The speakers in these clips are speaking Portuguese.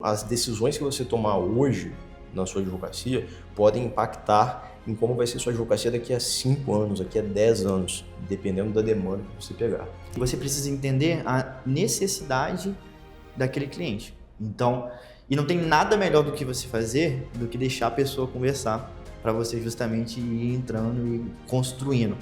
As decisões que você tomar hoje na sua advocacia podem impactar em como vai ser sua advocacia daqui a 5 anos, daqui a 10 anos, dependendo da demanda que você pegar. Você precisa entender a necessidade daquele cliente. Então, e não tem nada melhor do que você fazer do que deixar a pessoa conversar para você justamente ir entrando e construindo.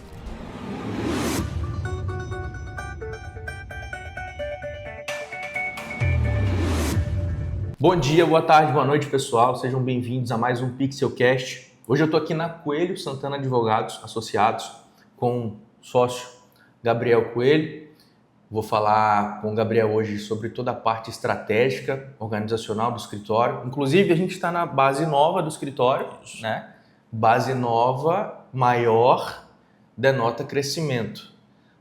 Bom dia, boa tarde, boa noite, pessoal. Sejam bem-vindos a mais um Pixelcast. Hoje eu estou aqui na Coelho Santana Advogados Associados com o sócio Gabriel Coelho. Vou falar com o Gabriel hoje sobre toda a parte estratégica, organizacional do escritório. Inclusive, a gente está na base nova do escritório, né? Base nova, maior, denota crescimento.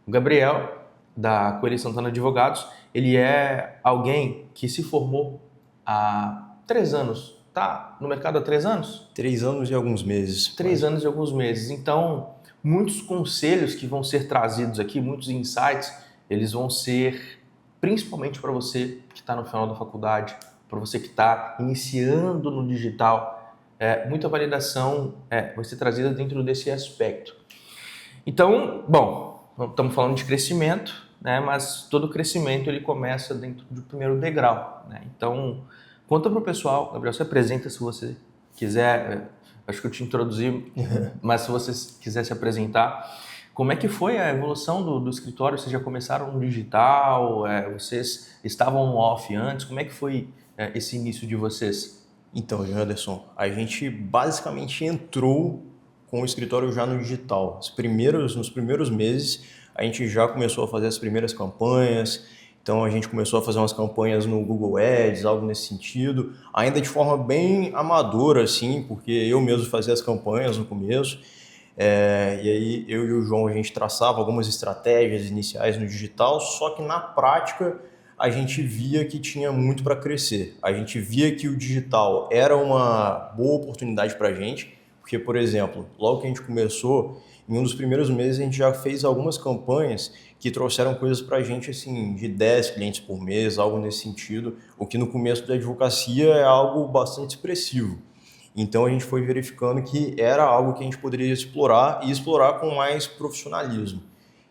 O Gabriel, da Coelho Santana Advogados, ele é alguém que se formou há 3 anos. Tá no mercado há 3 anos? 3 anos e alguns meses. 3 anos e alguns meses. Então, muitos conselhos que vão ser trazidos aqui, muitos insights, eles vão ser principalmente para você que está no final da faculdade, para você que está iniciando no digital. Muita validação vai ser trazida dentro desse aspecto. Então, bom, estamos falando de crescimento, né? Mas todo crescimento ele começa dentro do primeiro degrau, né? Então, conta para o pessoal, Gabriel, se apresenta se você quiser, acho que eu te introduzi, mas se você quiser se apresentar, como é que foi a evolução do escritório? Vocês já começaram no digital, vocês estavam no off antes, como é que foi esse início de vocês? Então, Anderson, a gente basicamente entrou com o escritório já no digital. Nos primeiros meses, a gente já começou a fazer as primeiras campanhas. Então, a gente começou a fazer umas campanhas no Google Ads, algo nesse sentido, ainda de forma bem amadora, assim, porque eu mesmo fazia as campanhas no começo. E aí, eu e o João, a gente traçava algumas estratégias iniciais no digital, só que na prática, a gente via que tinha muito para crescer. A gente via que o digital era uma boa oportunidade para a gente, porque, por exemplo, logo que a gente começou, em um dos primeiros meses a gente já fez algumas campanhas que trouxeram coisas para a gente assim, de 10 clientes por mês, algo nesse sentido, o que no começo da advocacia é algo bastante expressivo. Então a gente foi verificando que era algo que a gente poderia explorar e explorar com mais profissionalismo.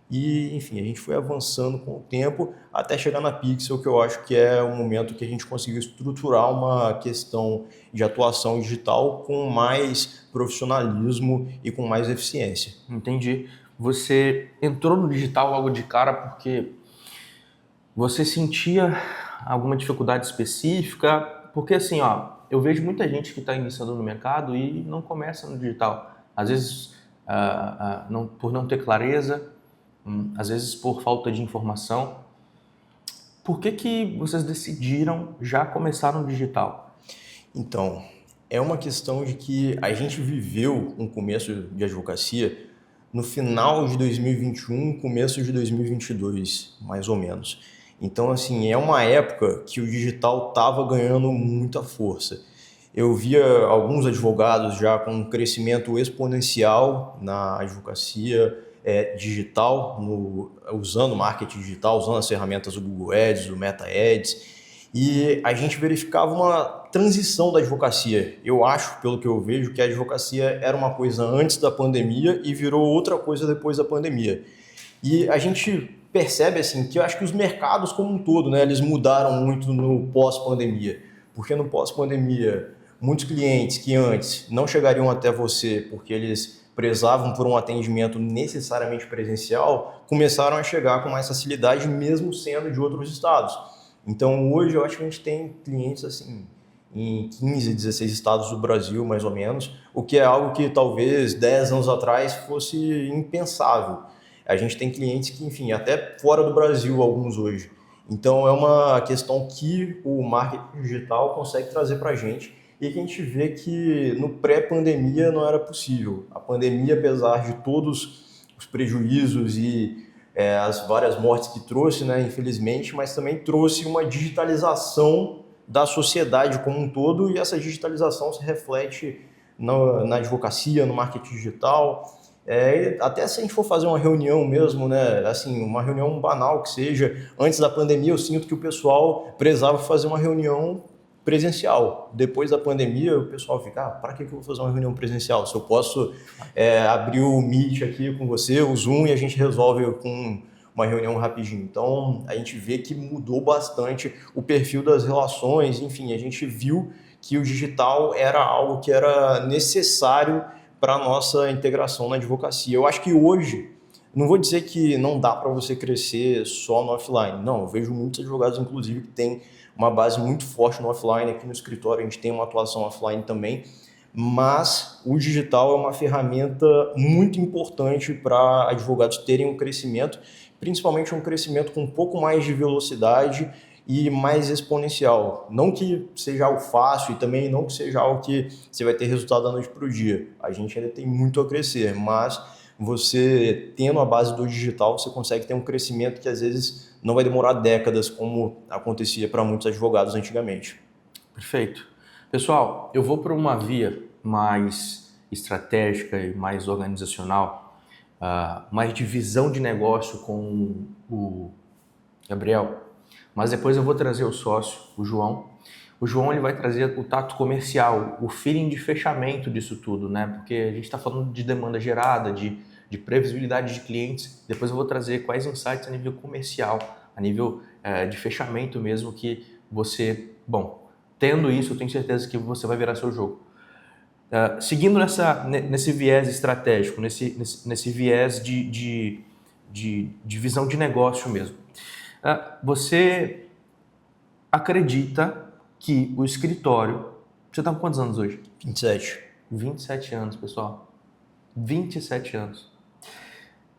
E, enfim, a gente foi avançando com o tempo até chegar na Pixel, que eu acho que é o momento que a gente conseguiu estruturar uma questão de atuação digital com mais profissionalismo e com mais eficiência. Entendi. Você entrou no digital logo de cara porque você sentia alguma dificuldade específica? Porque assim, eu vejo muita gente que está iniciando no mercado e não começa no digital. Às vezes por não ter clareza, às vezes por falta de informação. Por que vocês decidiram já começar no digital? Então, é uma questão de que a gente viveu um começo de advocacia no final de 2021, começo de 2022, mais ou menos. Então, assim, é uma época que o digital estava ganhando muita força. Eu via alguns advogados já com um crescimento exponencial na advocacia digital, usando marketing digital, usando as ferramentas do Google Ads, do Meta Ads, e a gente verificava uma transição da advocacia. Eu acho, pelo que eu vejo, que a advocacia era uma coisa antes da pandemia e virou outra coisa depois da pandemia. E a gente percebe assim que eu acho que os mercados como um todo, né, eles mudaram muito no pós-pandemia. Porque no pós-pandemia, muitos clientes que antes não chegariam até você porque eles prezavam por um atendimento necessariamente presencial, começaram a chegar com mais facilidade, mesmo sendo de outros estados. Então, hoje, eu acho que a gente tem clientes assim em 15, 16 estados do Brasil, mais ou menos, o que é algo que talvez 10 anos atrás fosse impensável. A gente tem clientes que, enfim, até fora do Brasil, alguns hoje. Então, é uma questão que o marketing digital consegue trazer para a gente e que a gente vê que no pré-pandemia não era possível. A pandemia, apesar de todos os prejuízos e as várias mortes que trouxe, né, infelizmente, mas também trouxe uma digitalização da sociedade como um todo, e essa digitalização se reflete na advocacia, no marketing digital. Até se a gente for fazer uma reunião mesmo, né, assim, uma reunião banal que seja, antes da pandemia eu sinto que o pessoal prezava fazer uma reunião presencial. Depois da pandemia, o pessoal fica, para que eu vou fazer uma reunião presencial? Se eu posso abrir o Meet aqui com você, o Zoom, e a gente resolve com uma reunião rapidinho. Então, a gente vê que mudou bastante o perfil das relações, enfim, a gente viu que o digital era algo que era necessário para a nossa integração na advocacia. Eu acho que hoje, não vou dizer que não dá para você crescer só no offline, não, eu vejo muitos advogados, inclusive, que têm uma base muito forte no offline. Aqui no escritório a gente tem uma atuação offline também, mas o digital é uma ferramenta muito importante para advogados terem um crescimento, principalmente um crescimento com um pouco mais de velocidade e mais exponencial. Não que seja algo fácil e também não que seja algo que você vai ter resultado da noite para o dia. A gente ainda tem muito a crescer, mas você tendo a base do digital, você consegue ter um crescimento que às vezes não vai demorar décadas, como acontecia para muitos advogados antigamente. Perfeito. Pessoal, eu vou para uma via mais estratégica e mais organizacional, mais de visão de negócio com o Gabriel, mas depois eu vou trazer o sócio, o João. O João ele vai trazer o tato comercial, o feeling de fechamento disso tudo, né? Porque a gente está falando de demanda gerada, de previsibilidade de clientes. Depois eu vou trazer quais insights a nível comercial, a nível de fechamento mesmo, que você, tendo isso, eu tenho certeza que você vai virar seu jogo. Seguindo nesse viés estratégico, nesse viés de visão de negócio mesmo, você acredita que o escritório... Você está com quantos anos hoje? 27. 27 anos, pessoal. 27 anos.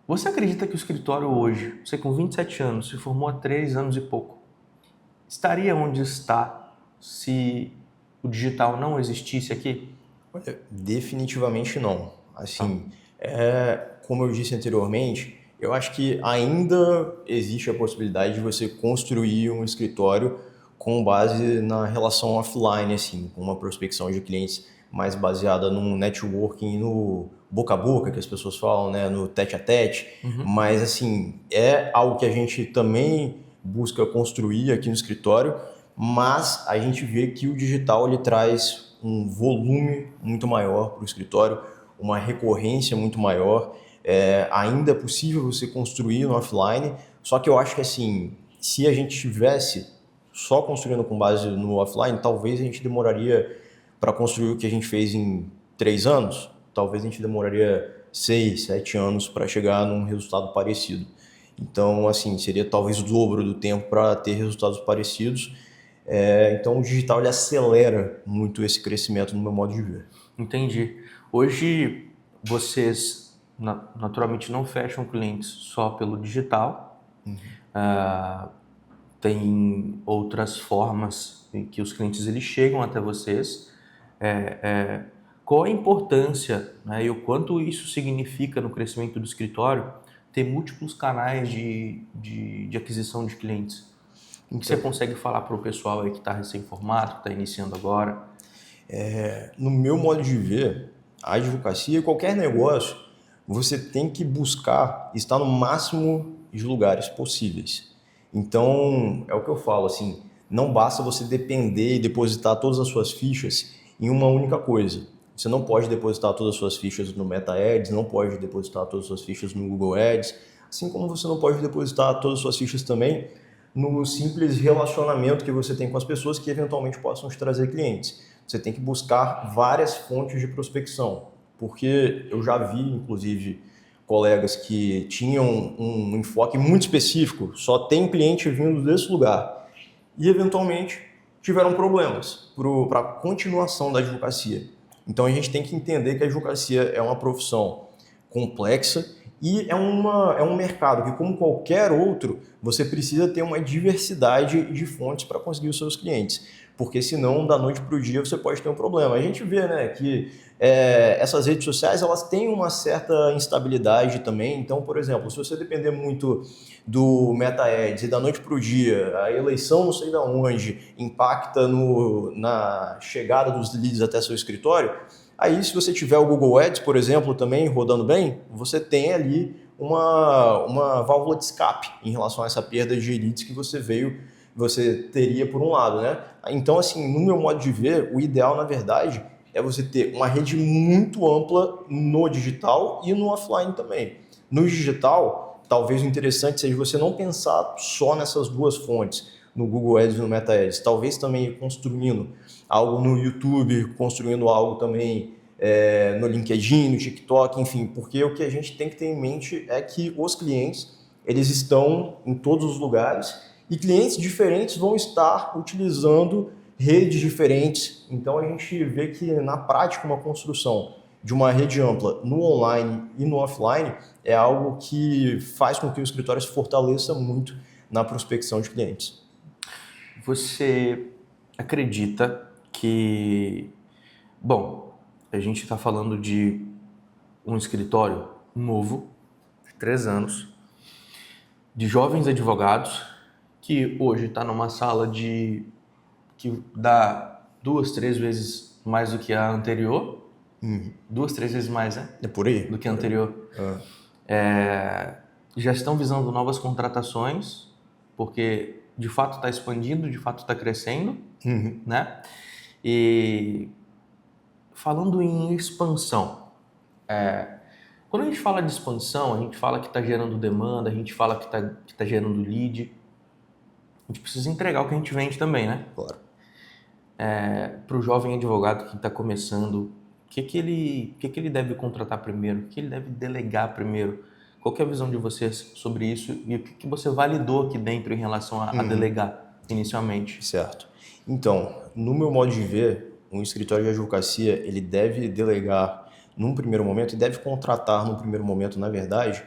Você acredita que o escritório hoje, você com 27 anos, se formou há 3 anos e pouco, estaria onde está se o digital não existisse aqui? Olha, definitivamente não. Assim, como eu disse anteriormente, eu acho que ainda existe a possibilidade de você construir um escritório com base na relação offline, assim, com uma prospecção de clientes mais baseada no networking, no boca a boca, que as pessoas falam, né, no tete a tete. Mas, assim, é algo que a gente também busca construir aqui no escritório, mas a gente vê que o digital ele traz um volume muito maior para o escritório, uma recorrência muito maior. Ainda é possível você construir no offline, só que eu acho que, assim, se a gente tivesse só construindo com base no offline, talvez a gente demoraria para construir o que a gente fez em 3 anos, talvez a gente demoraria 6, 7 anos para chegar num resultado parecido. Então, assim, seria talvez o dobro do tempo para ter resultados parecidos. Então, o digital ele acelera muito esse crescimento no meu modo de ver. Entendi. Hoje, vocês naturalmente não fecham clientes só pelo digital. Tem outras formas em que os clientes eles chegam até vocês. Qual a importância, né, e o quanto isso significa no crescimento do escritório ter múltiplos canais de aquisição de clientes? O que você consegue falar para o pessoal aí que está recém-formado, que está iniciando agora? No meu modo de ver, a advocacia, qualquer negócio, você tem que buscar estar no máximo de lugares possíveis. Então, é o que eu falo, assim, não basta você depender e depositar todas as suas fichas em uma única coisa. Você não pode depositar todas as suas fichas no Meta Ads, não pode depositar todas as suas fichas no Google Ads, assim como você não pode depositar todas as suas fichas também no simples relacionamento que você tem com as pessoas que eventualmente possam te trazer clientes. Você tem que buscar várias fontes de prospecção, porque eu já vi, inclusive, colegas que tinham um enfoque muito específico, só tem cliente vindo desse lugar, e eventualmente tiveram problemas para a continuação da advocacia. Então a gente tem que entender que a advocacia é uma profissão complexa e é um mercado que, como qualquer outro, você precisa ter uma diversidade de fontes para conseguir os seus clientes, porque senão, da noite para o dia, você pode ter um problema. A gente vê, né, que essas redes sociais elas têm uma certa instabilidade também. Então, por exemplo, se você depender muito do Meta Ads e da noite para o dia, a eleição não sei de onde impacta na chegada dos leads até seu escritório, aí se você tiver o Google Ads, por exemplo, também rodando bem, você tem ali uma válvula de escape em relação a essa perda de leads que você veio você teria por um lado, né? Então, assim, no meu modo de ver, o ideal, na verdade, é você ter uma rede muito ampla no digital e no offline também. No digital, talvez o interessante seja você não pensar só nessas duas fontes, no Google Ads e no Meta Ads. Talvez também construindo algo no YouTube, construindo algo também no LinkedIn, no TikTok, enfim, porque o que a gente tem que ter em mente é que os clientes, eles estão em todos os lugares e clientes diferentes vão estar utilizando redes diferentes. Então a gente vê que na prática uma construção de uma rede ampla no online e no offline é algo que faz com que o escritório se fortaleça muito na prospecção de clientes. Você acredita que... Bom, a gente está falando de um escritório novo, de 3 anos, de jovens advogados, que hoje está numa sala que dá 2, 3 vezes mais do que a anterior. 2, 3 vezes mais, né? É por aí? Do que a anterior. Já estão visando novas contratações, porque de fato está expandindo, de fato está crescendo, né? E falando em expansão, quando a gente fala de expansão, a gente fala que está gerando demanda, a gente fala que tá gerando lead, a gente precisa entregar o que a gente vende também, né? Claro. Para o jovem advogado que está começando, o que ele deve contratar primeiro? O que ele deve delegar primeiro? Qual que é a visão de vocês sobre isso e o que você validou aqui dentro em relação a delegar inicialmente? Certo. Então, no meu modo de ver, um escritório de advocacia, ele deve delegar num primeiro momento e deve contratar num primeiro momento, na verdade,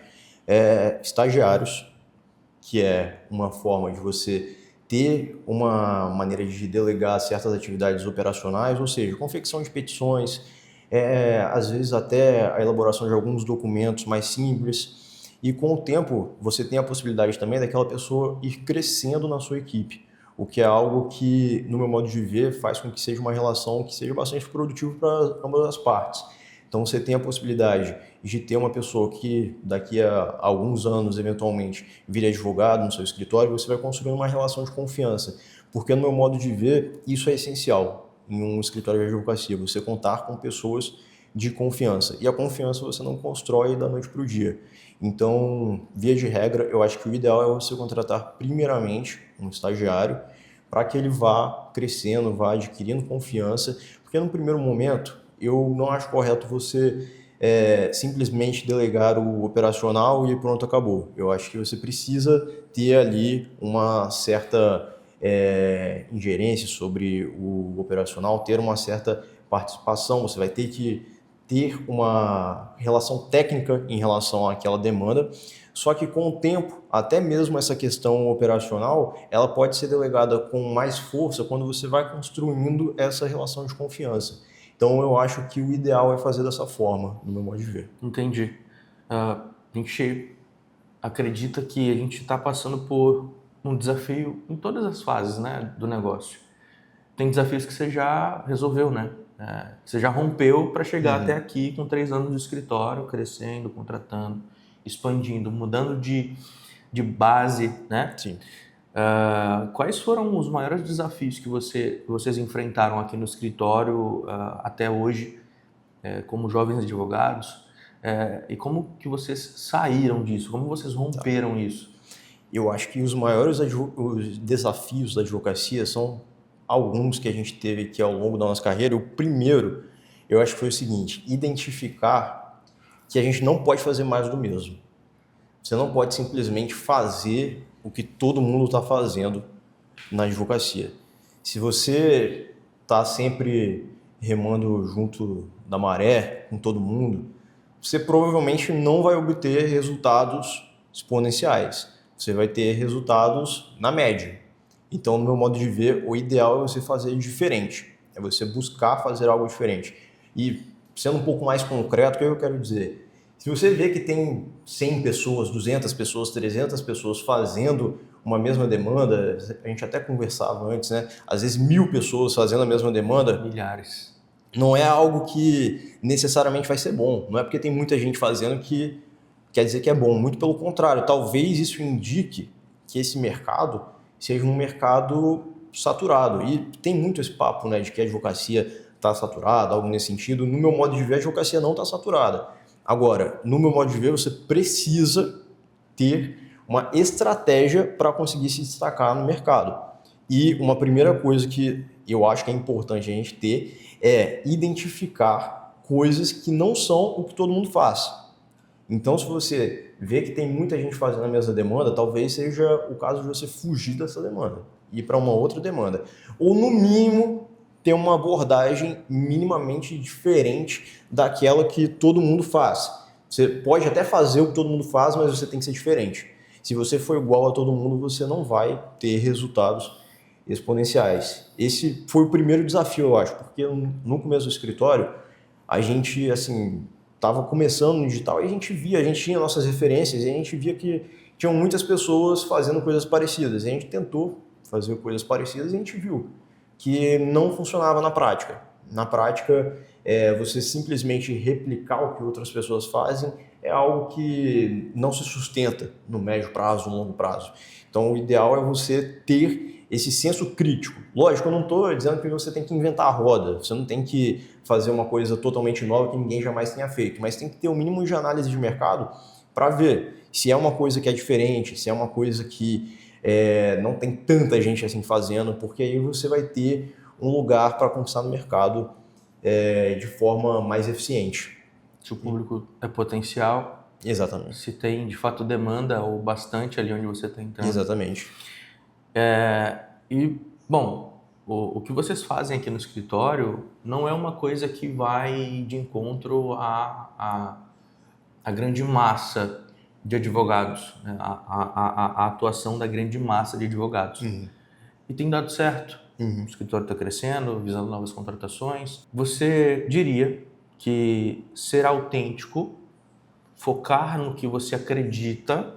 estagiários, que é uma forma de você ter uma maneira de delegar certas atividades operacionais, ou seja, confecção de petições, às vezes até a elaboração de alguns documentos mais simples. E com o tempo, você tem a possibilidade também daquela pessoa ir crescendo na sua equipe, o que é algo que, no meu modo de ver, faz com que seja uma relação que seja bastante produtiva para ambas as partes. Então você tem a possibilidade de ter uma pessoa que daqui a alguns anos, eventualmente, vire advogado no seu escritório, você vai construir uma relação de confiança. Porque, no meu modo de ver, isso é essencial em um escritório de advocacia, você contar com pessoas de confiança. E a confiança você não constrói da noite para o dia. Então, via de regra, eu acho que o ideal é você contratar primeiramente um estagiário para que ele vá crescendo, vá adquirindo confiança, porque no primeiro momento eu não acho correto você simplesmente delegar o operacional e pronto, acabou. Eu acho que você precisa ter ali uma certa ingerência sobre o operacional, ter uma certa participação, você vai ter que ter uma relação técnica em relação àquela demanda, só que com o tempo, até mesmo essa questão operacional, ela pode ser delegada com mais força quando você vai construindo essa relação de confiança. Então eu acho que o ideal é fazer dessa forma, no meu modo de ver. Entendi. A gente acredita que a gente está passando por um desafio em todas as fases, né, do negócio. Tem desafios que você já resolveu, né? Você já rompeu para chegar até aqui com 3 anos de escritório, crescendo, contratando, expandindo, mudando de base, né? Sim. Quais foram os maiores desafios que vocês enfrentaram aqui no escritório até hoje, como jovens advogados, e como que vocês saíram disso? Como vocês romperam isso? Eu acho que os maiores os desafios da advocacia são alguns que a gente teve aqui ao longo da nossa carreira. O primeiro, eu acho que foi o seguinte: identificar que a gente não pode fazer mais do mesmo. Você não pode simplesmente fazer o que todo mundo está fazendo na advocacia. Se você está sempre remando junto da maré com todo mundo, você provavelmente não vai obter resultados exponenciais. Você vai ter resultados na média. Então, no meu modo de ver, o ideal é você fazer diferente. É você buscar fazer algo diferente. E, sendo um pouco mais concreto, o que eu quero dizer? Se você vê que tem 100 pessoas, 200 pessoas, 300 pessoas fazendo uma mesma demanda, a gente até conversava antes, né? Às vezes 1000 pessoas fazendo a mesma demanda. Milhares. Não é algo que necessariamente vai ser bom. Não é porque tem muita gente fazendo que quer dizer que é bom. Muito pelo contrário. Talvez isso indique que esse mercado seja um mercado saturado. E tem muito esse papo, né, de que a advocacia está saturada, algo nesse sentido. No meu modo de ver, a advocacia não está saturada. Agora, no meu modo de ver, você precisa ter uma estratégia para conseguir se destacar no mercado. E uma primeira coisa que eu acho que é importante a gente ter é identificar coisas que não são o que todo mundo faz. Então, se você vê que tem muita gente fazendo a mesma demanda, talvez seja o caso de você fugir dessa demanda e ir para uma outra demanda. Ou, no mínimo, ter uma abordagem minimamente diferente daquela que todo mundo faz. Você pode até fazer o que todo mundo faz, mas você tem que ser diferente. Se você for igual a todo mundo, você não vai ter resultados exponenciais. Esse foi o primeiro desafio, eu acho, porque no começo do escritório, a gente, assim, estava começando no digital e a gente tinha nossas referências e a gente via que tinham muitas pessoas fazendo coisas parecidas. E a gente tentou fazer coisas parecidas e a gente viu que não funcionava na prática. Na prática, você simplesmente replicar o que outras pessoas fazem é algo que não se sustenta no médio prazo, no longo prazo. Então, o ideal é você ter esse senso crítico. Lógico, eu não estou dizendo que você tem que inventar a roda, você não tem que fazer uma coisa totalmente nova que ninguém jamais tenha feito, mas tem que ter o mínimo de análise de mercado para ver se é uma coisa que é diferente, se é uma coisa que não tem tanta gente assim fazendo, porque aí você vai ter um lugar para conquistar no mercado de forma mais eficiente. Se o público é potencial, Exatamente. se tem de fato demanda ou bastante ali onde você está entrando. Exatamente. Bom, o que vocês fazem aqui no escritório não é uma coisa que vai de encontro à grande massa de advogados, né? A atuação da grande massa de advogados. E tem dado certo. O escritório está crescendo, visando novas contratações. Você diria que ser autêntico, focar no que você acredita,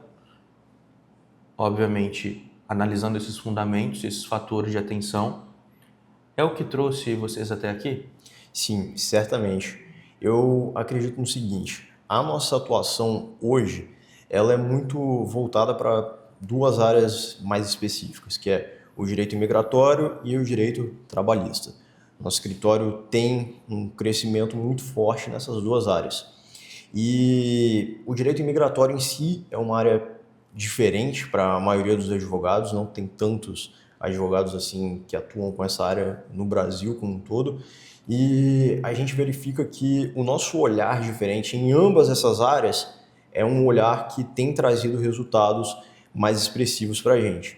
obviamente analisando esses fundamentos, esses fatores de atenção, é o que trouxe vocês até aqui? Sim, certamente. Eu acredito no seguinte, a nossa atuação hoje, ela é muito voltada para duas áreas mais específicas, que é o direito imigratório e o direito trabalhista. Nosso escritório tem um crescimento muito forte nessas duas áreas. E o direito imigratório em si é uma área diferente para a maioria dos advogados, não tem tantos advogados assim que atuam com essa área no Brasil como um todo. E a gente verifica que o nosso olhar diferente em ambas essas áreas é um olhar que tem trazido resultados mais expressivos para a gente.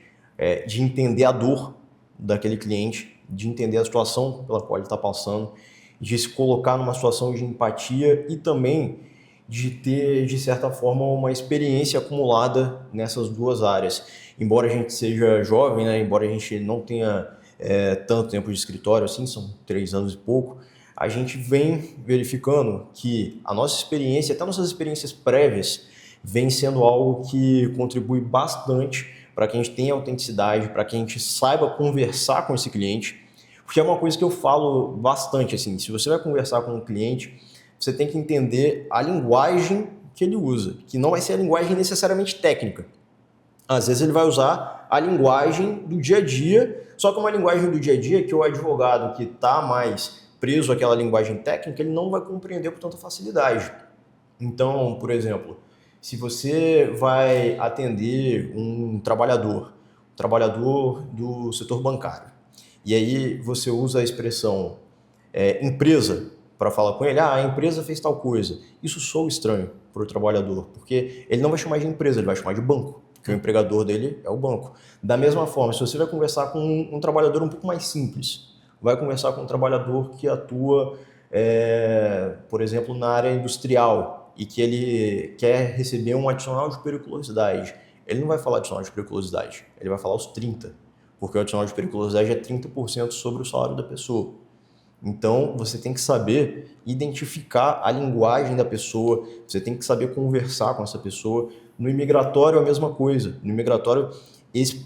De entender a dor daquele cliente, de entender a situação pela qual ele está passando, de se colocar numa situação de empatia e também de ter, de certa forma, uma experiência acumulada nessas duas áreas. Embora a gente seja jovem, né, embora a gente não tenha tanto tempo de escritório, assim, são 3 anos e pouco, a gente vem verificando que a nossa experiência, até nossas experiências prévias, vem sendo algo que contribui bastante para que a gente tenha autenticidade, para que a gente saiba conversar com esse cliente, porque é uma coisa que eu falo bastante, assim, se você vai conversar com um cliente, você tem que entender a linguagem que ele usa, que não vai ser a linguagem necessariamente técnica. Às vezes ele vai usar a linguagem do dia a dia, só que uma linguagem do dia a dia que o advogado que está mais preso àquela linguagem técnica, ele não vai compreender com tanta facilidade. Então, por exemplo, se você vai atender um trabalhador do setor bancário, e aí você usa a expressão empresa para falar com ele, a empresa fez tal coisa. Isso soa estranho para o trabalhador, porque ele não vai chamar de empresa, ele vai chamar de banco, porque o empregador dele é o banco. Da mesma forma, se você vai conversar com um trabalhador um pouco mais simples, vai conversar com um trabalhador que atua, por exemplo, na área industrial e que ele quer receber um adicional de periculosidade, ele não vai falar adicional de periculosidade, ele vai falar os 30%, porque o adicional de periculosidade é 30% sobre o salário da pessoa. Então, você tem que saber identificar a linguagem da pessoa, você tem que saber conversar com essa pessoa. No imigratório, a mesma coisa. No imigratório,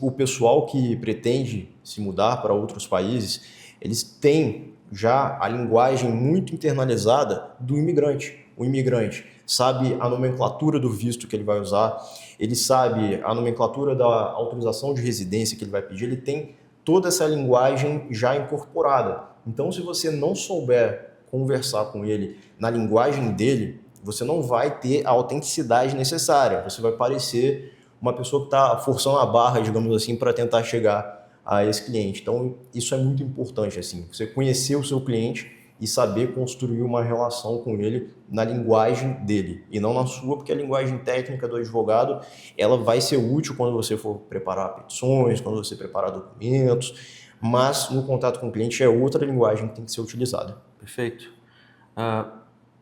o pessoal que pretende se mudar para outros países, eles têm já a linguagem muito internalizada do imigrante. o imigrante sabe a nomenclatura do visto que ele vai usar, ele sabe a nomenclatura da autorização de residência que ele vai pedir, ele tem toda essa linguagem já incorporada. Então, se você não souber conversar com ele na linguagem dele, você não vai ter a autenticidade necessária. Você vai parecer uma pessoa que está forçando a barra, digamos assim, para tentar chegar a esse cliente. Então, isso é muito importante, assim, você conhecer o seu cliente e saber construir uma relação com ele na linguagem dele e não na sua, porque a linguagem técnica do advogado, ela vai ser útil quando você for preparar petições, quando você preparar documentos, mas no contato com o cliente é outra linguagem que tem que ser utilizada. Perfeito.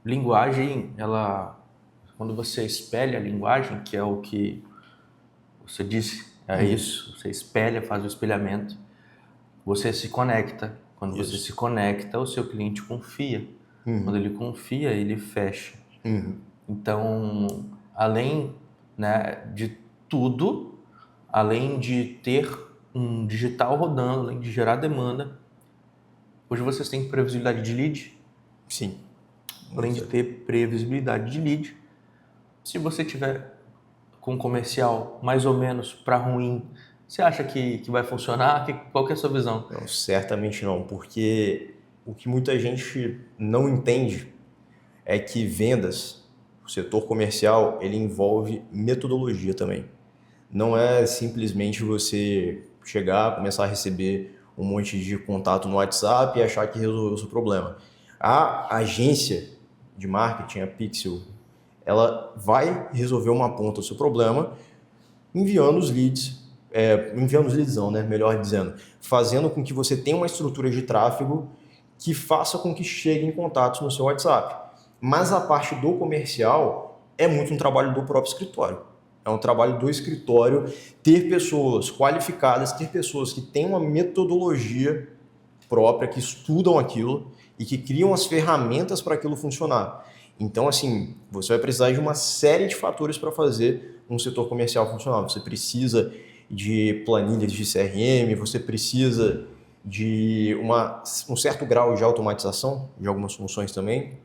Linguagem, quando você espelha a linguagem, que é o que você disse, isso, você espelha, faz o espelhamento, você se conecta. Quando você se conecta, o seu cliente confia. Quando ele confia, ele fecha. Então, além, né, de tudo, além de ter um digital rodando, além de gerar demanda, hoje vocês têm previsibilidade de lead? Sim. Além de ter previsibilidade de lead, se você tiver com um comercial mais ou menos para ruim, você acha que vai funcionar? Qual que é a sua visão? Não, certamente não, porque o que muita gente não entende é que vendas, o setor comercial, ele envolve metodologia também. Não é simplesmente você chegar, começar a receber um monte de contato no WhatsApp e achar que resolveu o seu problema. A agência de marketing, a Pixel, ela vai resolver uma ponta do seu problema enviando os leads, não, né? Melhor dizendo, fazendo com que você tenha uma estrutura de tráfego que faça com que cheguem contatos no seu WhatsApp. Mas a parte do comercial é muito um trabalho do próprio escritório. É um trabalho do escritório ter pessoas qualificadas, ter pessoas que têm uma metodologia própria, que estudam aquilo e que criam as ferramentas para aquilo funcionar. Então, assim, você vai precisar de uma série de fatores para fazer um setor comercial funcionar. Você precisa de planilhas de CRM, você precisa de um certo grau de automatização de algumas funções também.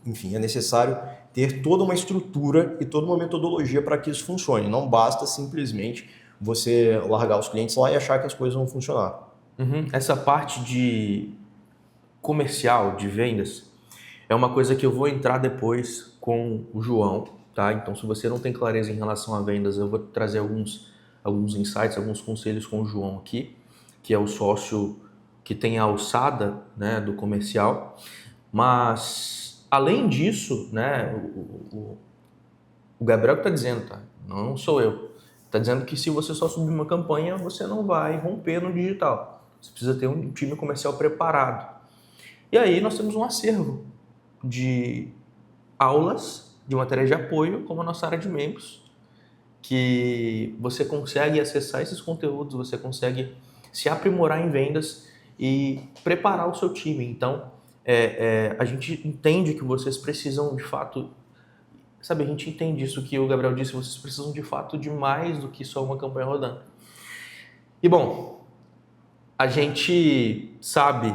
Enfim, é necessário ter toda uma estrutura e toda uma metodologia para que isso funcione. Não basta simplesmente você largar os clientes lá e achar que as coisas vão funcionar. Essa parte de comercial, de vendas, é uma coisa que eu vou entrar depois com o João, tá? Então, se você não tem clareza em relação a vendas, eu vou trazer alguns insights, alguns conselhos com o João aqui, que é o sócio que tem a alçada, né, do comercial. Mas, além disso, né, o Gabriel que está dizendo, tá? Não sou eu. Está dizendo que se você só subir uma campanha, você não vai romper no digital. Você precisa ter um time comercial preparado. E aí nós temos um acervo de aulas, de materiais de apoio, como a nossa área de membros, que você consegue acessar esses conteúdos, você consegue se aprimorar em vendas e preparar o seu time. Então, a gente entende que vocês precisam, de fato, sabe, a gente entende isso que o Gabriel disse, vocês precisam, de fato, de mais do que só uma campanha rodando. E, bom, a gente sabe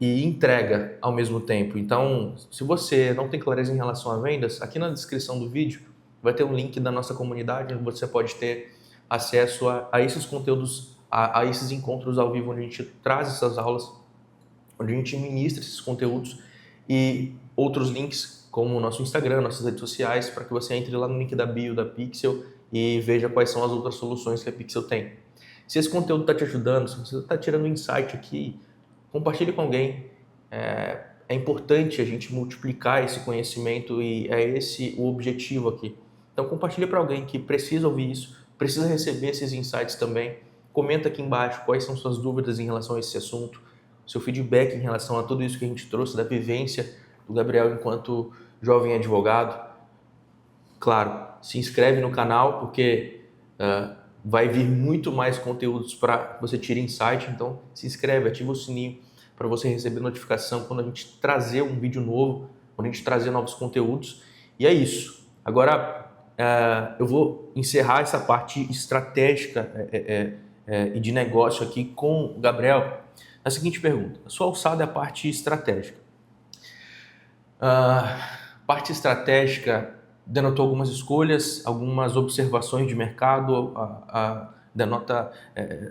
e entrega ao mesmo tempo. Então, se você não tem clareza em relação a vendas, aqui na descrição do vídeo vai ter um link da nossa comunidade, onde você pode ter acesso a esses conteúdos, a esses encontros ao vivo, onde a gente traz essas aulas, onde a gente ministra esses conteúdos e outros links, como o nosso Instagram, nossas redes sociais, para que você entre lá no link da bio da Pixel e veja quais são as outras soluções que a Pixel tem. Se esse conteúdo está te ajudando, se você está tirando insight aqui, compartilhe com alguém. É importante a gente multiplicar esse conhecimento e é esse o objetivo aqui. Então compartilhe para alguém que precisa ouvir isso, precisa receber esses insights também. Comenta aqui embaixo quais são suas dúvidas em relação a esse assunto, seu feedback em relação a tudo isso que a gente trouxe, da vivência do Gabriel enquanto jovem advogado. Claro, se inscreve no canal porque vai vir muito mais conteúdos para você tirar insight, então se inscreve, ativa o sininho para você receber notificação quando a gente trazer um vídeo novo, quando a gente trazer novos conteúdos. E é isso. Agora eu vou encerrar essa parte estratégica e de negócio aqui com o Gabriel. A seguinte pergunta: a sua alçada é a parte estratégica. parte estratégica denotou algumas escolhas, algumas observações de mercado, denota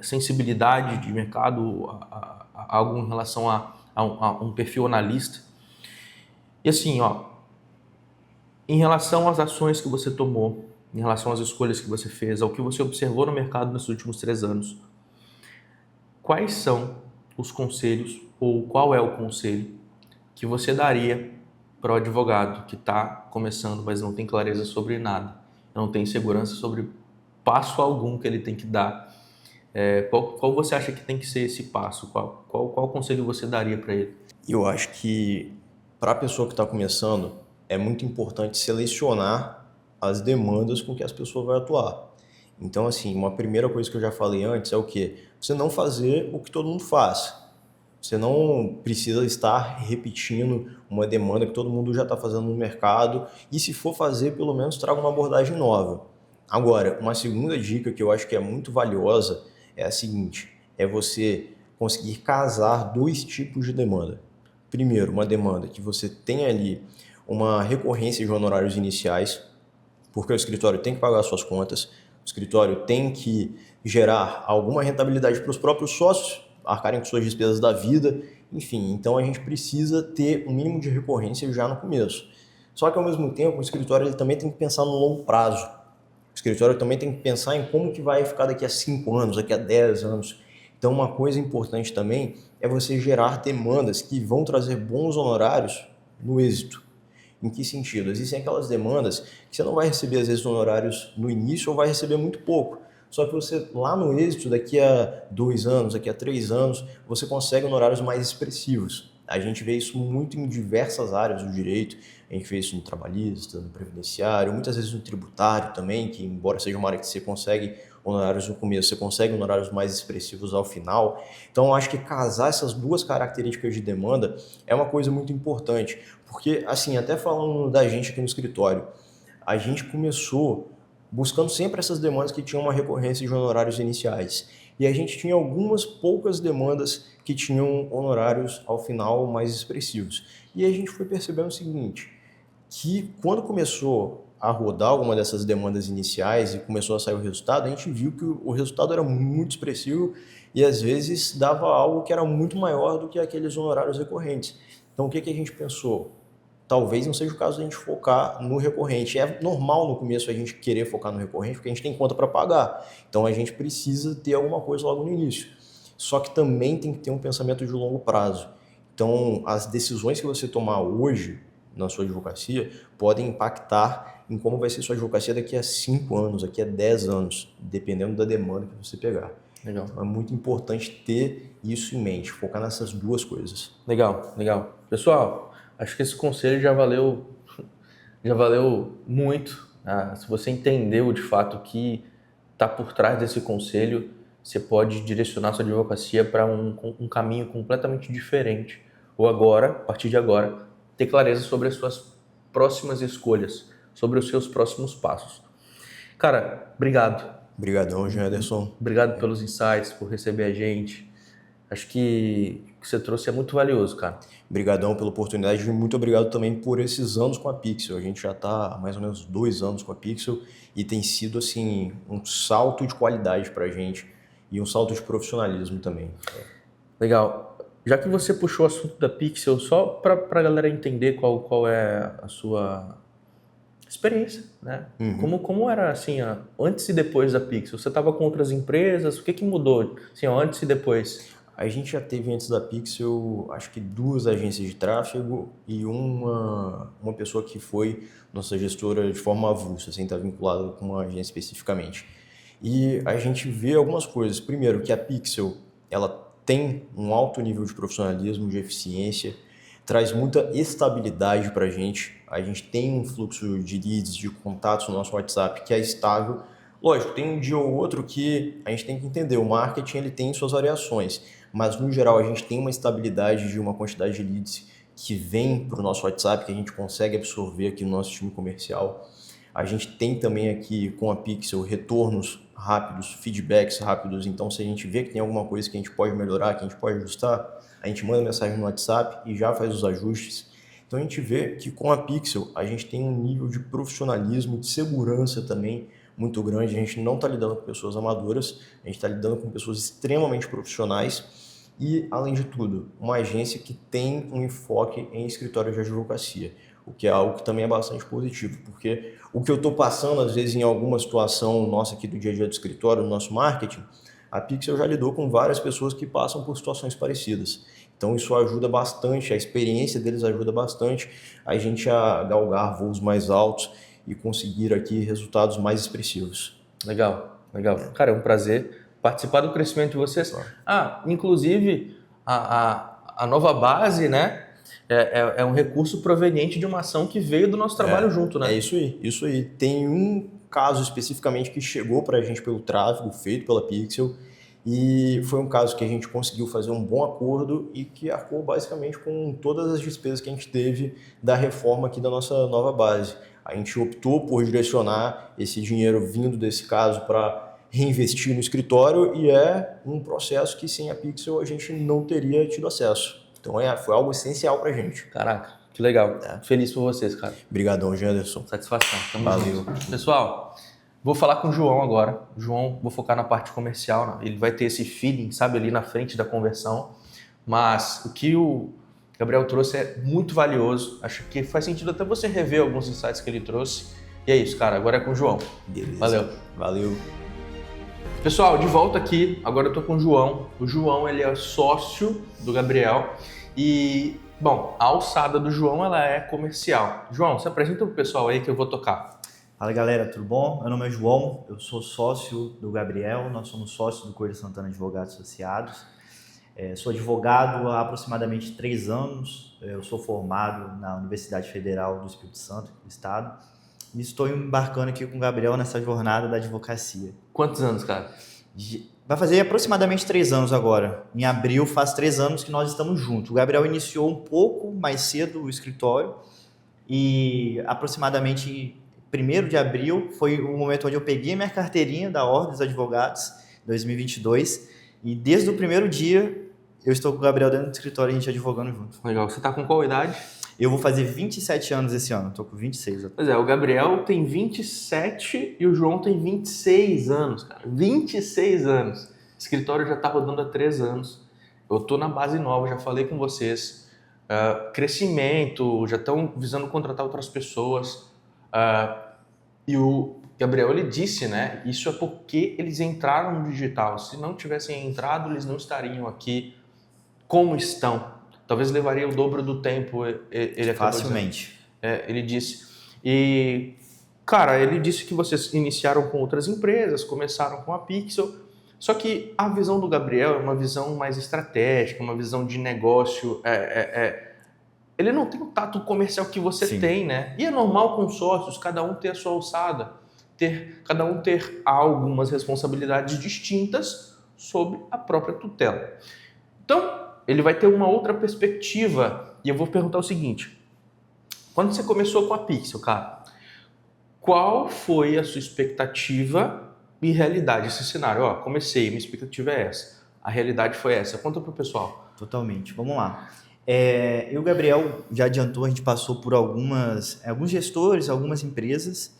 sensibilidade de mercado, algo em relação a um perfil analista. E assim, em relação às ações que você tomou, em relação às escolhas que você fez, ao que você observou no mercado nesses últimos 3 anos, quais são os conselhos ou qual é o conselho que você daria para o advogado que está começando, mas não tem clareza sobre nada, não tem segurança sobre passo algum que ele tem que dar? Qual você acha que tem que ser esse passo? Qual conselho você daria para ele? Eu acho que para a pessoa que está começando, é muito importante selecionar as demandas com que as pessoas vão atuar. Então, assim, uma primeira coisa que eu já falei antes é o quê? Você não fazer o que todo mundo faz. Você não precisa estar repetindo uma demanda que todo mundo já está fazendo no mercado, e se for fazer, pelo menos traga uma abordagem nova. Agora, uma segunda dica que eu acho que é muito valiosa é a seguinte, é você conseguir casar 2 tipos de demanda. Primeiro, uma demanda que você tem ali uma recorrência de honorários iniciais, porque o escritório tem que pagar suas contas, o escritório tem que gerar alguma rentabilidade para os próprios sócios, arcarem com suas despesas da vida, enfim, então a gente precisa ter um mínimo de recorrência já no começo. Só que ao mesmo tempo o escritório ele também tem que pensar no longo prazo. O escritório também tem que pensar em como que vai ficar daqui a 5 anos, daqui a 10 anos. Então uma coisa importante também é você gerar demandas que vão trazer bons honorários no êxito. Em que sentido? Existem aquelas demandas que você não vai receber às vezes honorários no início ou vai receber muito pouco. Só que você lá no êxito, daqui a 2 anos, daqui a 3 anos, você consegue honorários mais expressivos. A gente vê isso muito em diversas áreas do direito, a gente vê isso no trabalhista, no previdenciário, muitas vezes no tributário também, que embora seja uma área que você consegue honorários no começo, você consegue honorários mais expressivos ao final. Então eu acho que casar essas 2 características de demanda é uma coisa muito importante, porque assim, até falando da gente aqui no escritório, a gente começou buscando sempre essas demandas que tinham uma recorrência de honorários iniciais. E a gente tinha algumas poucas demandas que tinham honorários ao final mais expressivos. E a gente foi percebendo o seguinte, que quando começou a rodar alguma dessas demandas iniciais e começou a sair o resultado, a gente viu que o resultado era muito expressivo e às vezes dava algo que era muito maior do que aqueles honorários recorrentes. Então o que a gente pensou? Talvez não seja o caso de a gente focar no recorrente. É normal no começo a gente querer focar no recorrente porque a gente tem conta para pagar. Então a gente precisa ter alguma coisa logo no início. Só que também tem que ter um pensamento de longo prazo. Então as decisões que você tomar hoje na sua advocacia podem impactar em como vai ser sua advocacia daqui a 5 anos, daqui a 10 anos, dependendo da demanda que você pegar. Legal. Então é muito importante ter isso em mente, focar nessas 2 coisas. Legal. Pessoal, acho que esse conselho já valeu muito. Se você entendeu de fato o que está por trás desse conselho, você pode direcionar sua advocacia para um caminho completamente diferente. Ou agora, a partir de agora, ter clareza sobre as suas próximas escolhas, sobre os seus próximos passos. Cara, obrigado. Obrigadão, Janderson. Obrigado pelos insights, por receber a gente. Acho que o que você trouxe é muito valioso, cara. Obrigadão pela oportunidade e muito obrigado também por esses anos com a Pixel. A gente já está há mais ou menos 2 anos com a Pixel e tem sido assim um salto de qualidade para a gente e um salto de profissionalismo também. Legal. Já que você puxou o assunto da Pixel, só para a galera entender qual é a sua experiência, né? Como era assim, antes e depois da Pixel? Você estava com outras empresas? O que mudou assim, antes e depois? A gente já teve antes da Pixel, acho que 2 agências de tráfego e uma pessoa que foi nossa gestora de forma avulsa, sem estar vinculada com uma agência especificamente. E a gente vê algumas coisas. Primeiro, que a Pixel ela tem um alto nível de profissionalismo, de eficiência, traz muita estabilidade para a gente. A gente tem um fluxo de leads, de contatos no nosso WhatsApp que é estável. Lógico, tem um dia ou outro que a gente tem que entender, o marketing ele tem suas variações, mas no geral a gente tem uma estabilidade de uma quantidade de leads que vem para o nosso WhatsApp, que a gente consegue absorver aqui no nosso time comercial. A gente tem também aqui com a Pixel retornos rápidos, feedbacks rápidos, então se a gente vê que tem alguma coisa que a gente pode melhorar, que a gente pode ajustar, a gente manda mensagem no WhatsApp e já faz os ajustes. Então a gente vê que com a Pixel a gente tem um nível de profissionalismo, de segurança também muito grande. A gente não está lidando com pessoas amadoras, a gente está lidando com pessoas extremamente profissionais e, além de tudo, uma agência que tem um enfoque em escritório de advocacia, o que é algo que também é bastante positivo, porque o que eu estou passando, às vezes, em alguma situação nossa aqui do dia a dia do escritório, do nosso marketing, a Pixel já lidou com várias pessoas que passam por situações parecidas. Então isso ajuda bastante, a experiência deles ajuda bastante a gente a galgar voos mais altos e conseguir aqui resultados mais expressivos. Legal, legal. Cara, é um prazer participar do crescimento de vocês. Inclusive, a nova base, né, é um recurso proveniente de uma ação que veio do nosso trabalho junto, né? É isso aí, isso aí. Tem um caso especificamente que chegou para a gente pelo tráfego feito pela Pixel e foi um caso que a gente conseguiu fazer um bom acordo e que arcou basicamente com todas as despesas que a gente teve da reforma aqui da nossa nova base. A gente optou por direcionar esse dinheiro vindo desse caso para reinvestir no escritório e é um processo que sem a Pixel a gente não teria tido acesso. Então foi algo essencial para a gente. Caraca, que legal. Feliz por vocês, cara. Obrigadão, Janderson. Satisfação. Tamo Valeu. junto. Pessoal, vou falar com o João agora. João, vou focar na parte comercial. Né? Ele vai ter esse feeling, sabe, ali na frente da conversão. Mas o que o Gabriel trouxe é muito valioso. Acho que faz sentido até você rever alguns insights que ele trouxe. E é isso, cara. Agora é com o João. Beleza. Valeu. Pessoal, de volta aqui. Agora eu tô com o João. O João, ele é sócio do Gabriel. E, bom, a alçada do João, ela é comercial. João, se apresenta pro pessoal aí que eu vou tocar. Fala galera, tudo bom? Meu nome é João, eu sou sócio do Gabriel, nós somos sócios do Coelho Santana Advogados Associados. Sou advogado há aproximadamente 3 anos, eu sou formado na Universidade Federal do Espírito Santo, do Estado, e estou embarcando aqui com o Gabriel nessa jornada da advocacia. Quantos anos, cara? Vai fazer aproximadamente 3 anos agora. Em abril faz 3 anos que nós estamos juntos. O Gabriel iniciou um pouco mais cedo o escritório e aproximadamente 1º de abril foi o momento onde eu peguei minha carteirinha da Ordem dos Advogados 2022 e desde o primeiro dia eu estou com o Gabriel dentro do escritório e a gente advogando junto. Legal. Você tá com qual idade? Eu vou fazer 27 anos esse ano, estou com 26. Pois é, o Gabriel tem 27 e o João tem 26 anos, cara. 26 anos. O escritório já tá rodando há 3 anos. Eu tô na base nova, já falei com vocês. Crescimento, já estão visando contratar outras pessoas. E o Gabriel, ele disse, né? Isso é porque eles entraram no digital. Se não tivessem entrado, eles não estariam aqui como estão. Talvez levaria o dobro do tempo. Ele facilmente. Ele disse. E, cara, ele disse que vocês iniciaram com outras empresas, começaram com a Pixel. Só que a visão do Gabriel é uma visão mais estratégica, uma visão de negócio. Ele não tem o tato comercial que você Sim. tem, né? E é normal com sócios, cada um ter a sua alçada, cada um ter algumas responsabilidades distintas sob a própria tutela. Então, ele vai ter uma outra perspectiva e eu vou perguntar o seguinte: quando você começou com a Pixel, cara, qual foi a sua expectativa e realidade? Esse cenário, comecei, minha expectativa é essa, a realidade foi essa. Conta pro pessoal. Totalmente, vamos lá. Eu e o Gabriel já adiantou, a gente passou por alguns gestores, algumas empresas,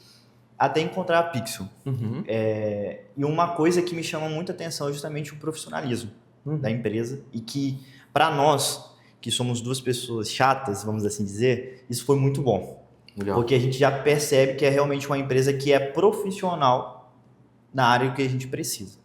até encontrar a Pixel. Uhum. E uma coisa que me chama muita atenção é justamente o profissionalismo da empresa e que, para nós, que somos 2 pessoas chatas, vamos assim dizer, isso foi muito bom. Legal. Porque a gente já percebe que é realmente uma empresa que é profissional na área que a gente precisa.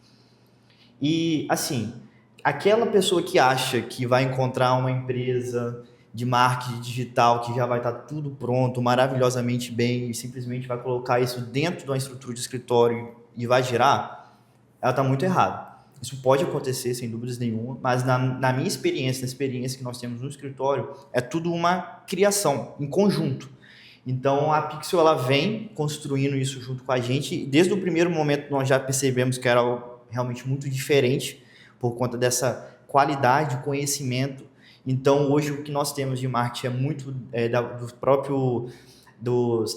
E, assim, aquela pessoa que acha que vai encontrar uma empresa de marketing digital que já vai estar tudo pronto, maravilhosamente bem e simplesmente vai colocar isso dentro de uma estrutura de escritório e vai girar, ela está muito errada. Isso pode acontecer, sem dúvidas nenhuma, mas na minha experiência, na experiência que nós temos no escritório, é tudo uma criação, em conjunto. Então, a Pixel ela vem construindo isso junto com a gente e desde o primeiro momento nós já percebemos que era algo realmente muito diferente por conta dessa qualidade de conhecimento. Então, hoje o que nós temos de marketing é muito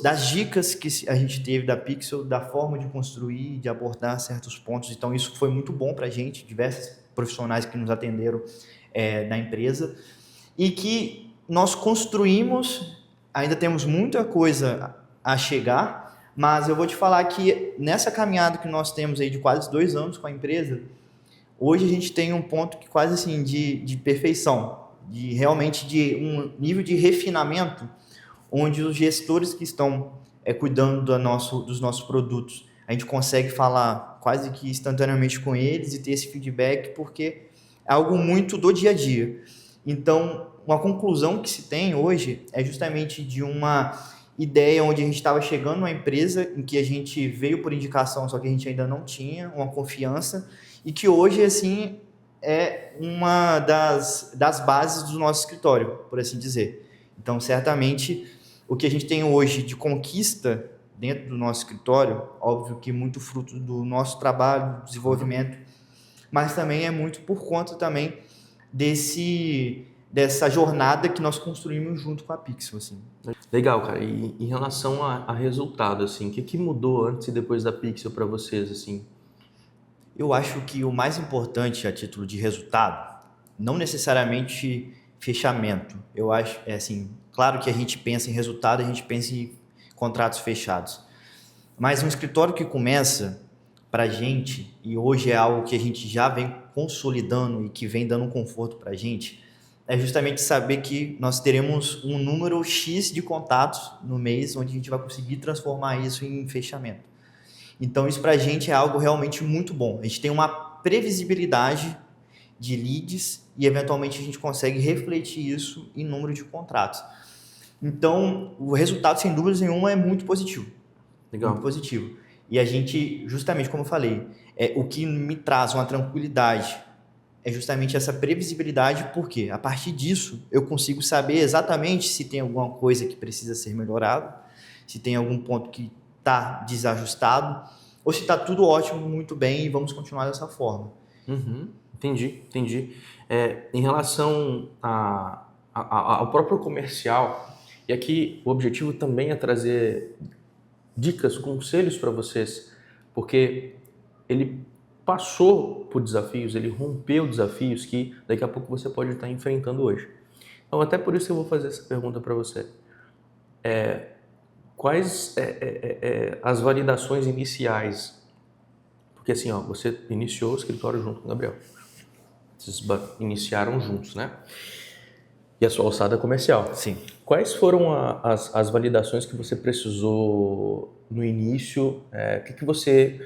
das dicas que a gente teve da Pixel, da forma de construir, de abordar certos pontos. Então, isso foi muito bom para a gente, diversos profissionais que nos atenderam na empresa. E que nós construímos, ainda temos muita coisa a chegar, mas eu vou te falar que nessa caminhada que nós temos aí de quase 2 anos com a empresa, hoje a gente tem um ponto que quase assim de perfeição, de realmente de um nível de refinamento, onde os gestores que estão cuidando dos nossos produtos, a gente consegue falar quase que instantaneamente com eles e ter esse feedback, porque é algo muito do dia a dia. Então, uma conclusão que se tem hoje é justamente de uma ideia onde a gente estava chegando numa empresa em que a gente veio por indicação, só que a gente ainda não tinha uma confiança, e que hoje, assim, é uma das bases do nosso escritório, por assim dizer. Então, certamente, o que a gente tem hoje de conquista dentro do nosso escritório, óbvio que muito fruto do nosso trabalho, desenvolvimento, mas também é muito por conta também dessa jornada que nós construímos junto com a Pixel, assim. Legal, cara. E em relação a resultado, assim, o que mudou antes e depois da Pixel para vocês, assim? Eu acho que o mais importante a título de resultado, não necessariamente fechamento. Eu acho, assim, claro que a gente pensa em resultado, a gente pensa em contratos fechados. Mas um escritório que começa para a gente, e hoje é algo que a gente já vem consolidando e que vem dando um conforto para a gente, é justamente saber que nós teremos um número X de contatos no mês, onde a gente vai conseguir transformar isso em fechamento. Então, isso para a gente é algo realmente muito bom. A gente tem uma previsibilidade de leads e, eventualmente, a gente consegue refletir isso em número de contratos. Então, o resultado, sem dúvidas nenhuma, é muito positivo. Legal. Muito positivo. E a gente, justamente como eu falei, o que me traz uma tranquilidade é justamente essa previsibilidade, porque a partir disso eu consigo saber exatamente se tem alguma coisa que precisa ser melhorado, se tem algum ponto que está desajustado, ou se está tudo ótimo, muito bem, e vamos continuar dessa forma. Uhum. Entendi. Em relação ao próprio comercial, e aqui o objetivo também é trazer dicas, conselhos para vocês, porque ele passou por desafios, ele rompeu desafios que daqui a pouco você pode estar enfrentando hoje. Então, até por isso eu vou fazer essa pergunta para você. Quais as validações iniciais? Porque assim, você iniciou o escritório junto com o Gabriel. Vocês iniciaram juntos, né? E a sua alçada comercial. Sim. Quais foram as validações que você precisou no início? O que você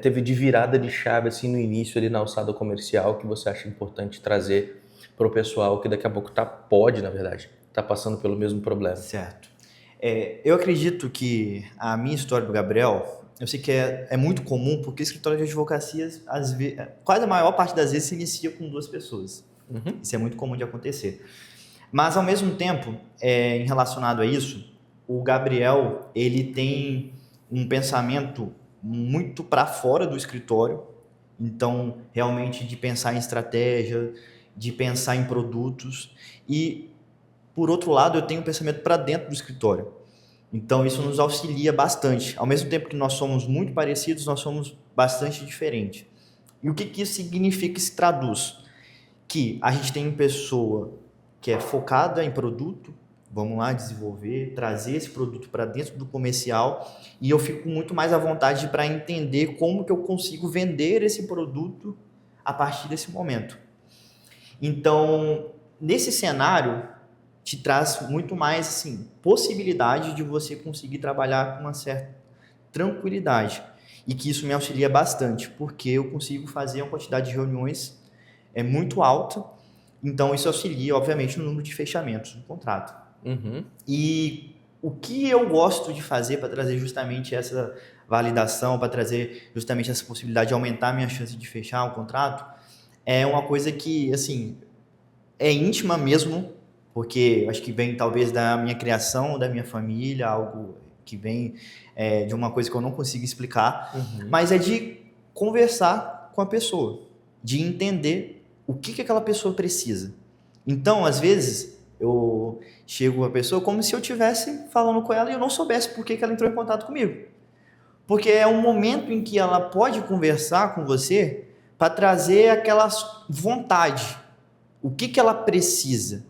teve de virada de chave assim no início ali na alçada comercial que você acha importante trazer para o pessoal que daqui a pouco pode, na verdade, tá passando pelo mesmo problema? Certo. Eu acredito que a minha história do Gabriel, eu sei que é muito comum, porque o escritório de advocacia, às vezes, quase a maior parte das vezes, se inicia com 2 pessoas. Uhum. Isso é muito comum de acontecer. Mas, ao mesmo tempo, em relacionado a isso, o Gabriel, ele tem um pensamento muito para fora do escritório. Então, realmente, de pensar em estratégia, de pensar em produtos. E, por outro lado, eu tenho um pensamento para dentro do escritório. Então, isso nos auxilia bastante. Ao mesmo tempo que nós somos muito parecidos, nós somos bastante diferentes. E o que isso significa, se traduz? Que a gente tem uma pessoa que é focada em produto, vamos lá desenvolver, trazer esse produto para dentro do comercial, e eu fico muito mais à vontade para entender como que eu consigo vender esse produto a partir desse momento. Então, nesse cenário, te traz muito mais assim, possibilidade de você conseguir trabalhar com uma certa tranquilidade, e que isso me auxilia bastante, porque eu consigo fazer uma quantidade de reuniões muito alta. Então, isso auxilia, obviamente, no número de fechamentos do contrato. Uhum. E o que eu gosto de fazer para trazer justamente essa validação, para trazer justamente essa possibilidade de aumentar a minha chance de fechar um contrato, é uma coisa que, assim, é íntima mesmo, porque acho que vem talvez da minha criação, da minha família, algo que vem de uma coisa que eu não consigo explicar, mas é de conversar com a pessoa, de entender o que aquela pessoa precisa. Então, às vezes, eu chego a pessoa como se eu estivesse falando com ela e eu não soubesse por que ela entrou em contato comigo. Porque é um momento em que ela pode conversar com você para trazer aquela vontade. O que ela precisa.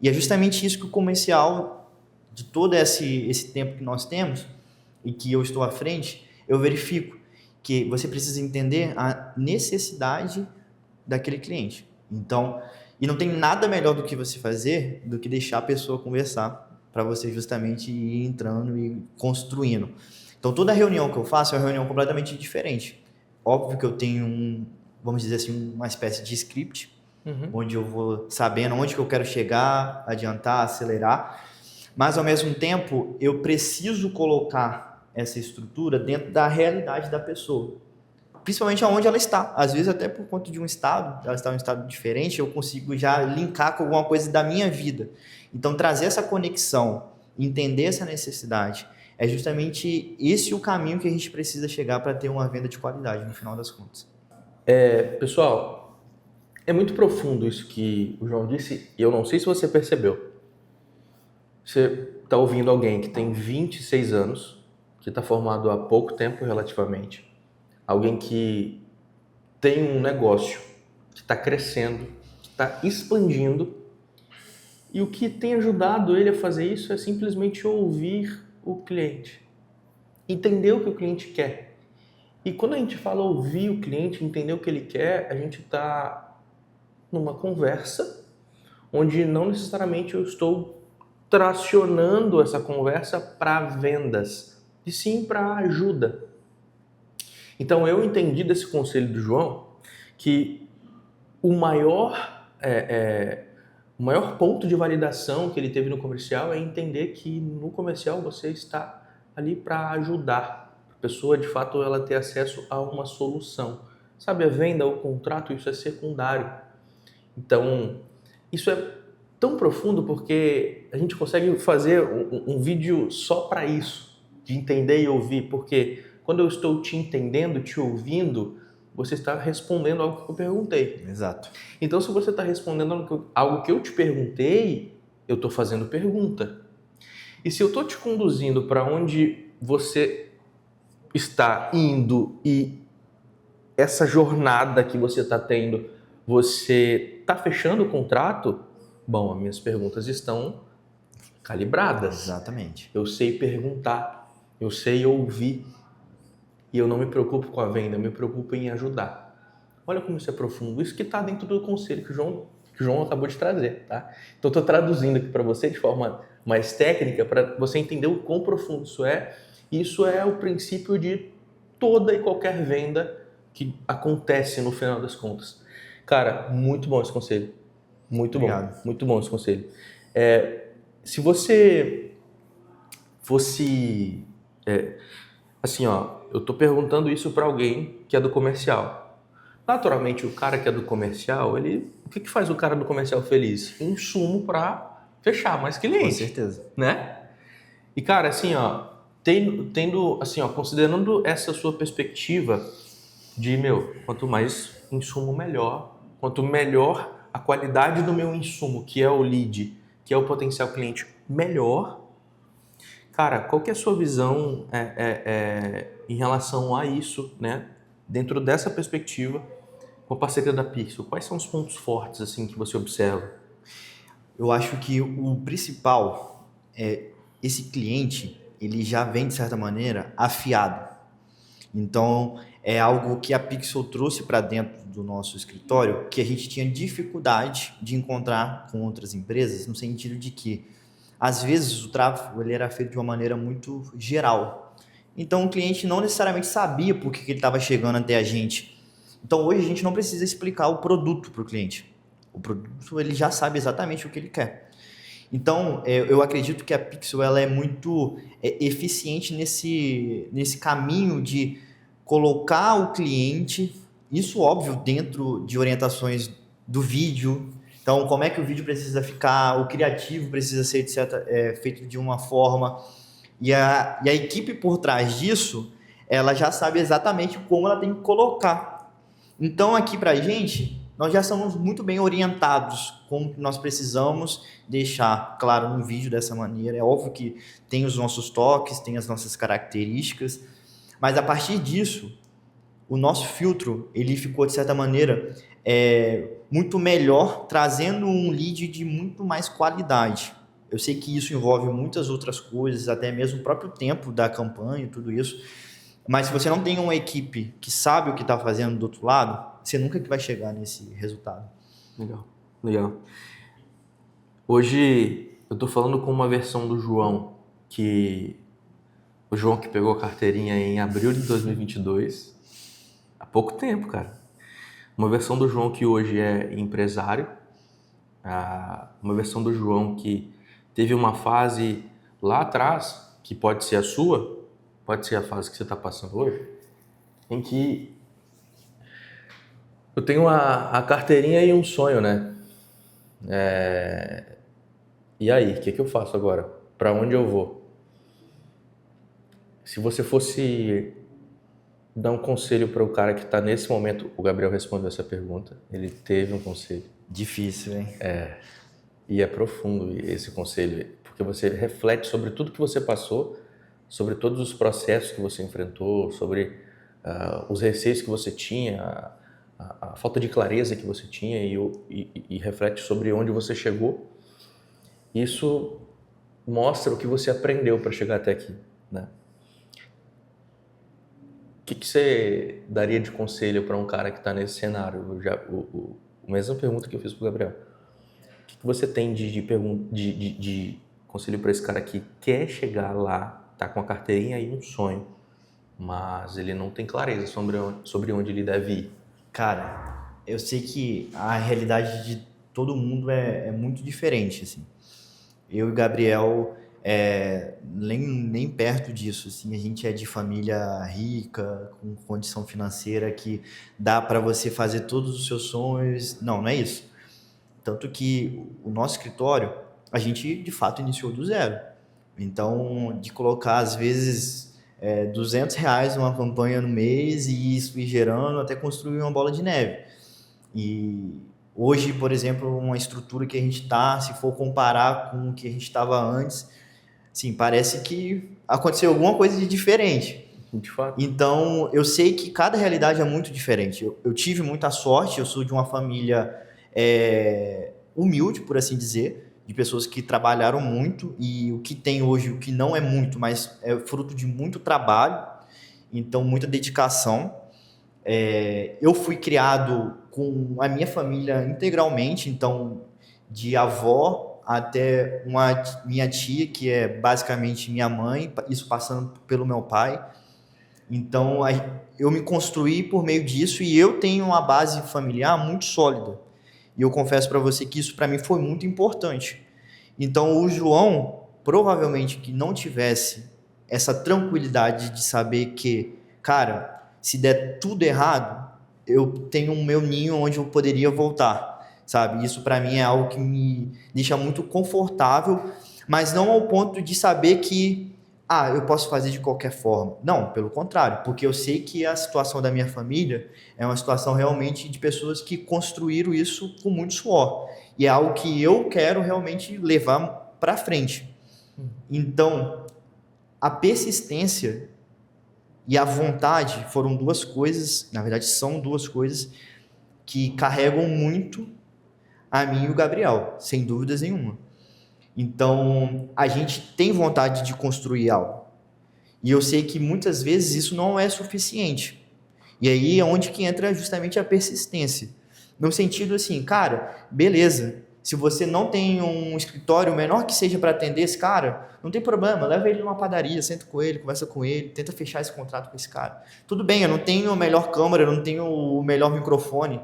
E é justamente isso que o comercial, de todo esse tempo que nós temos, e que eu estou à frente, eu verifico que você precisa entender a necessidade daquele cliente. Então, e não tem nada melhor do que você fazer do que deixar a pessoa conversar para você justamente ir entrando e construindo. Então, toda reunião que eu faço é uma reunião completamente diferente. Óbvio que eu tenho vamos dizer assim, uma espécie de script, onde eu vou sabendo onde que eu quero chegar, adiantar, acelerar, mas ao mesmo tempo eu preciso colocar essa estrutura dentro da realidade da pessoa, principalmente aonde ela está. Às vezes até por conta de um estado, ela está em um estado diferente, eu consigo já linkar com alguma coisa da minha vida. Então trazer essa conexão, entender essa necessidade, é justamente esse o caminho que a gente precisa chegar para ter uma venda de qualidade no final das contas. Pessoal, é muito profundo isso que o João disse, e eu não sei se você percebeu. Você está ouvindo alguém que tem 26 anos, que está formado há pouco tempo relativamente, alguém que tem um negócio, que está crescendo, que está expandindo, e o que tem ajudado ele a fazer isso é simplesmente ouvir o cliente, entender o que o cliente quer. E quando a gente fala ouvir o cliente, entender o que ele quer, a gente está numa conversa onde não necessariamente eu estou tracionando essa conversa para vendas, e sim para ajuda. Então eu entendi desse conselho do João que o maior ponto de validação que ele teve no comercial é entender que no comercial você está ali para ajudar a pessoa, de fato, ela ter acesso a uma solução. Sabe, a venda, o contrato, isso é secundário. Então, isso é tão profundo porque a gente consegue fazer um vídeo só para isso, de entender e ouvir, porque quando eu estou te entendendo, te ouvindo, você está respondendo algo que eu perguntei. Exato. Então, se você está respondendo algo que eu te perguntei, eu estou fazendo pergunta. E se eu estou te conduzindo para onde você está indo e essa jornada que você está tendo, você está fechando o contrato, bom, as minhas perguntas estão calibradas. Exatamente. Eu sei perguntar, eu sei ouvir e eu não me preocupo com a venda, eu me preocupo em ajudar. Olha como isso é profundo, isso que está dentro do conselho que o João acabou de trazer, tá? Então estou traduzindo aqui para você de forma mais técnica para você entender o quão profundo isso é. Isso é o princípio de toda e qualquer venda que acontece no final das contas. Cara, muito bom esse conselho. Muito Obrigado. bom. Muito bom esse conselho. Se você fosse... assim, ó, eu tô perguntando isso para alguém que é do comercial. Naturalmente, o cara que é do comercial, o que faz o cara do comercial feliz? Insumo para fechar mais cliente. Com certeza. Né? E, cara, assim, ó, tendo, assim, ó, considerando essa sua perspectiva de, quanto mais insumo, melhor. Quanto melhor a qualidade do meu insumo, que é o lead, que é o potencial cliente, melhor. Cara, qual que é a sua visão em relação a isso, né? Dentro dessa perspectiva, com a parceria da Pixel, quais são os pontos fortes, assim, que você observa? Eu acho que o principal é esse cliente, ele já vem, de certa maneira, afiado. Então, é algo que a Pixel trouxe para dentro do nosso escritório, que a gente tinha dificuldade de encontrar com outras empresas, no sentido de que, às vezes, o tráfego ele era feito de uma maneira muito geral. Então, o cliente não necessariamente sabia por que ele estava chegando até a gente. Então, hoje, a gente não precisa explicar o produto para o cliente. O produto, ele já sabe exatamente o que ele quer. Então, eu acredito que a Pixel ela é muito eficiente nesse caminho de colocar o cliente, isso óbvio, dentro de orientações do vídeo. Então, como é que o vídeo precisa ficar, o criativo precisa ser feito de uma forma. E a equipe por trás disso, ela já sabe exatamente como ela tem que colocar. Então, aqui pra gente, nós já somos muito bem orientados como nós precisamos deixar claro no vídeo dessa maneira. É óbvio que tem os nossos toques, tem as nossas características, mas a partir disso, o nosso filtro, ele ficou, de certa maneira, muito melhor, trazendo um lead de muito mais qualidade. Eu sei que isso envolve muitas outras coisas, até mesmo o próprio tempo da campanha e tudo isso. Mas se você não tem uma equipe que sabe o que está fazendo do outro lado, você nunca que vai chegar nesse resultado. Legal. Hoje eu tô falando com uma versão do João que pegou a carteirinha em abril de 2022, há pouco tempo, cara. Uma versão do João que hoje é empresário, uma versão do João que teve uma fase lá atrás, que pode ser a sua, pode ser a fase que você está passando hoje, em que eu tenho a carteirinha e um sonho, né? E aí, o que eu faço agora? Para onde eu vou? Se você fosse dar um conselho para o cara que está nesse momento, o Gabriel respondeu essa pergunta, ele teve um conselho. Difícil, hein? E é profundo esse conselho, porque você reflete sobre tudo que você passou, sobre todos os processos que você enfrentou, sobre os receios que você tinha, a falta de clareza que você tinha e reflete sobre onde você chegou. Isso mostra o que você aprendeu para chegar até aqui, né? O que você daria de conselho para um cara que está nesse cenário? A mesma pergunta que eu fiz para o Gabriel. O que você tem de conselho para esse cara que quer chegar lá, tá com a carteirinha e um sonho, mas ele não tem clareza sobre onde ele deve ir? Cara, eu sei que a realidade de todo mundo é muito diferente, assim. Eu e o Gabriel, nem perto disso, assim. A gente é de família rica, com condição financeira que dá para você fazer todos os seus sonhos. Não é isso. Tanto que o nosso escritório, a gente de fato iniciou do zero. Então, de colocar às vezes R$200 numa campanha no mês e isso ir gerando até construir uma bola de neve. E hoje, por exemplo, uma estrutura que a gente está, se for comparar com o que a gente estava antes, sim, parece que aconteceu alguma coisa de diferente. De fato. Então, eu sei que cada realidade é muito diferente. Eu tive muita sorte, eu sou de uma família humilde, por assim dizer, de pessoas que trabalharam muito, e o que tem hoje, o que não é muito, mas é fruto de muito trabalho, então muita dedicação. Eu fui criado com a minha família integralmente, então de avó até minha tia, que é basicamente minha mãe, isso passando pelo meu pai. Então eu me construí por meio disso e eu tenho uma base familiar muito sólida. E eu confesso para você que isso para mim foi muito importante. Então o João, provavelmente que não tivesse essa tranquilidade de saber que, cara, se der tudo errado, eu tenho o meu ninho onde eu poderia voltar, sabe? Isso para mim é algo que me deixa muito confortável, mas não ao ponto de saber que eu posso fazer de qualquer forma. Não, pelo contrário, porque eu sei que a situação da minha família é uma situação realmente de pessoas que construíram isso com muito suor. E é algo que eu quero realmente levar para frente. Então, a persistência e a vontade foram duas coisas, na verdade são duas coisas que carregam muito a mim e o Gabriel, sem dúvidas nenhuma. Então, a gente tem vontade de construir algo. E eu sei que muitas vezes isso não é suficiente. E aí é onde que entra justamente a persistência. No sentido assim, cara, beleza, se você não tem um escritório menor que seja para atender esse cara, não tem problema, leva ele numa padaria, senta com ele, conversa com ele, tenta fechar esse contrato com esse cara. Tudo bem, eu não tenho a melhor câmera, eu não tenho o melhor microfone.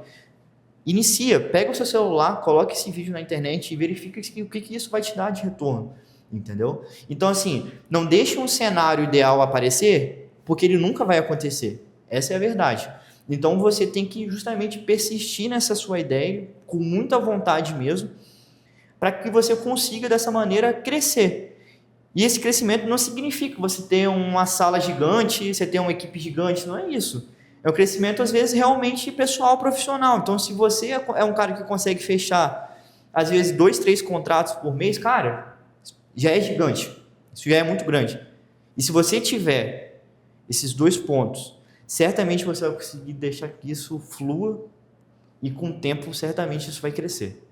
Inicia, pega o seu celular, coloca esse vídeo na internet e verifica o que isso vai te dar de retorno, entendeu? Então, assim, não deixe um cenário ideal aparecer, porque ele nunca vai acontecer. Essa é a verdade. Então, você tem que justamente persistir nessa sua ideia, com muita vontade mesmo, para que você consiga, dessa maneira, crescer. E esse crescimento não significa você ter uma sala gigante, você ter uma equipe gigante, não é isso. É um crescimento, às vezes, realmente pessoal, profissional. Então, se você é um cara que consegue fechar, às vezes, 2, 3 contratos por mês, cara, já é gigante. Isso já é muito grande. E se você tiver esses 2 pontos, certamente você vai conseguir deixar que isso flua e com o tempo, certamente, isso vai crescer.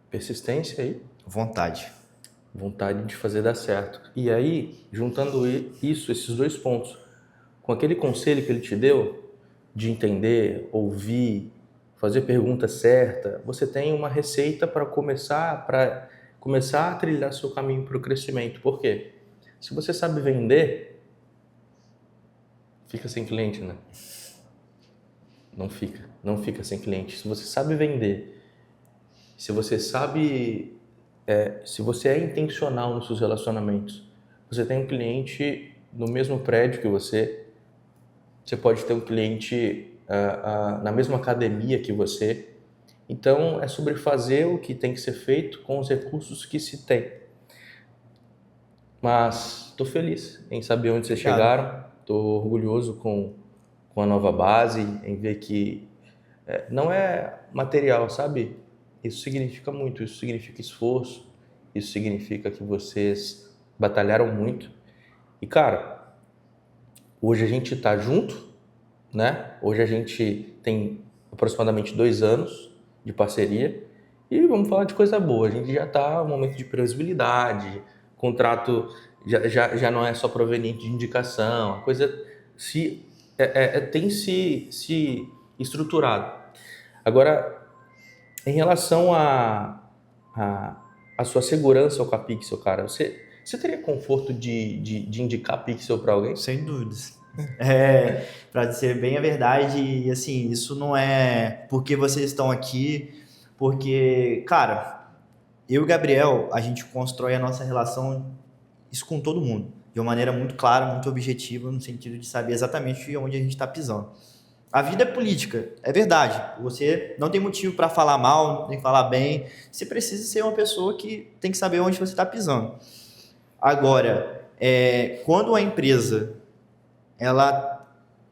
Persistência aí. Vontade. Vontade de fazer dar certo. E aí, juntando esses dois pontos, com aquele conselho que ele te deu, de entender, ouvir, fazer pergunta certa, você tem uma receita para começar a trilhar seu caminho para o crescimento. Por quê? Se você sabe vender, fica sem cliente, né? Não fica sem cliente. Se você sabe vender, se você é intencional nos seus relacionamentos, você tem um cliente no mesmo prédio que você pode ter um cliente na mesma academia que você. Então, é sobre fazer o que tem que ser feito com os recursos que se tem. Mas estou feliz em saber onde vocês chegaram, estou orgulhoso com a nova base, em ver que não é material, sabe? Isso significa muito, isso significa esforço, isso significa que vocês batalharam muito. E, cara, hoje a gente está junto, né? Hoje a gente tem aproximadamente 2 anos de parceria e vamos falar de coisa boa. A gente já está no momento de previsibilidade, contrato já não é só proveniente de indicação, a coisa tem se estruturado. Agora, em relação a sua segurança com a Pixel, cara, você teria conforto de indicar a Pixel para alguém? Sem dúvidas. Para dizer bem a verdade, e assim, isso não é porque vocês estão aqui, porque, cara, eu e o Gabriel, a gente constrói a nossa relação, isso com todo mundo, de uma maneira muito clara, muito objetiva, no sentido de saber exatamente onde a gente está pisando. A vida é política, é verdade. Você não tem motivo para falar mal, nem falar bem. Você precisa ser uma pessoa que tem que saber onde você está pisando. Agora, quando a empresa ela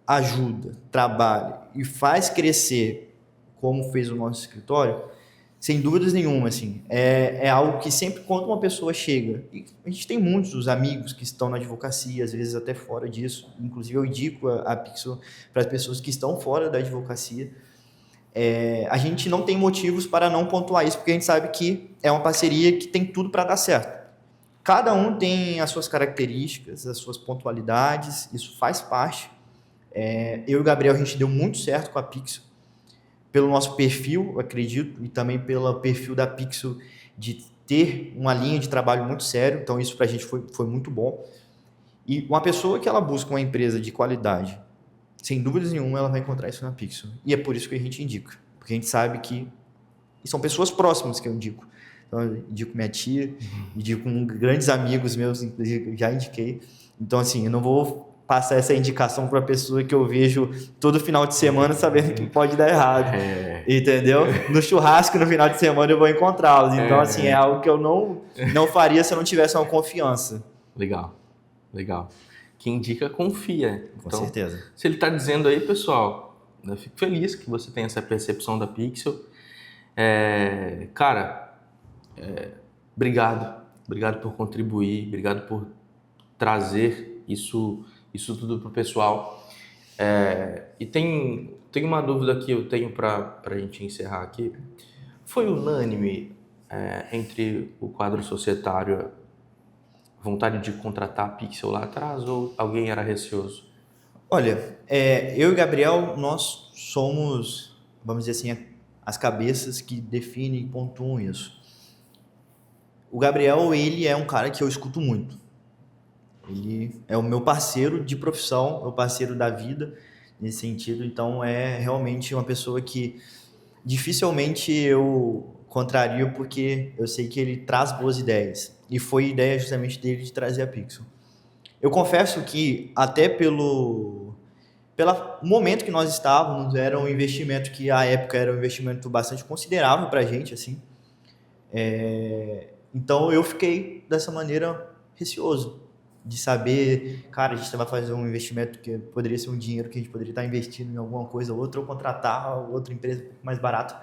ajuda, trabalha e faz crescer, como fez o nosso escritório, sem dúvidas nenhuma, assim, é algo que sempre quando uma pessoa chega, e a gente tem muitos amigos que estão na advocacia, às vezes até fora disso, inclusive eu indico a Pixel para as pessoas que estão fora da advocacia, a gente não tem motivos para não pontuar isso, porque a gente sabe que é uma parceria que tem tudo para dar certo. Cada um tem as suas características, as suas pontualidades, isso faz parte. Eu e o Gabriel, a gente deu muito certo com a Pixel, pelo nosso perfil, acredito, e também pelo perfil da Pixel de ter uma linha de trabalho muito sério, então isso para a gente foi muito bom. E uma pessoa que ela busca uma empresa de qualidade, sem dúvidas nenhuma, ela vai encontrar isso na Pixel. E é por isso que a gente indica, porque a gente sabe que são pessoas próximas que eu indico. Então, eu indico minha tia, indico grandes amigos meus, inclusive, já indiquei. Então, assim, eu não vou passar essa indicação para a pessoa que eu vejo todo final de semana sabendo que pode dar errado, entendeu? No churrasco, no final de semana, eu vou encontrá-los. Então, assim, é algo que eu não faria se eu não tivesse uma confiança. Legal. Quem indica, confia. Com então, certeza. Se ele está dizendo aí, pessoal, eu fico feliz que você tenha essa percepção da Pixel. Cara, obrigado por contribuir, obrigado por trazer isso tudo para o pessoal. E tem uma dúvida que eu tenho para a gente encerrar aqui. Foi unânime entre o quadro societário a vontade de contratar a Pixel lá atrás ou alguém era receoso? Olha, eu e o Gabriel, nós somos, vamos dizer assim, as cabeças que definem e pontuam isso. O Gabriel, ele é um cara que eu escuto muito. Ele é o meu parceiro de profissão, meu parceiro da vida, nesse sentido. Então, é realmente uma pessoa que dificilmente eu contrario, porque eu sei que ele traz boas ideias. E foi ideia justamente dele de trazer a Pixel. Eu confesso que, até pelo momento que nós estávamos, era um investimento que, à época, era um investimento bastante considerável para a gente, assim. Então, eu fiquei, dessa maneira, receoso de saber, cara, a gente vai fazer um investimento que poderia ser um dinheiro que a gente poderia estar investindo em alguma coisa ou outra, ou contratar outra empresa mais barata.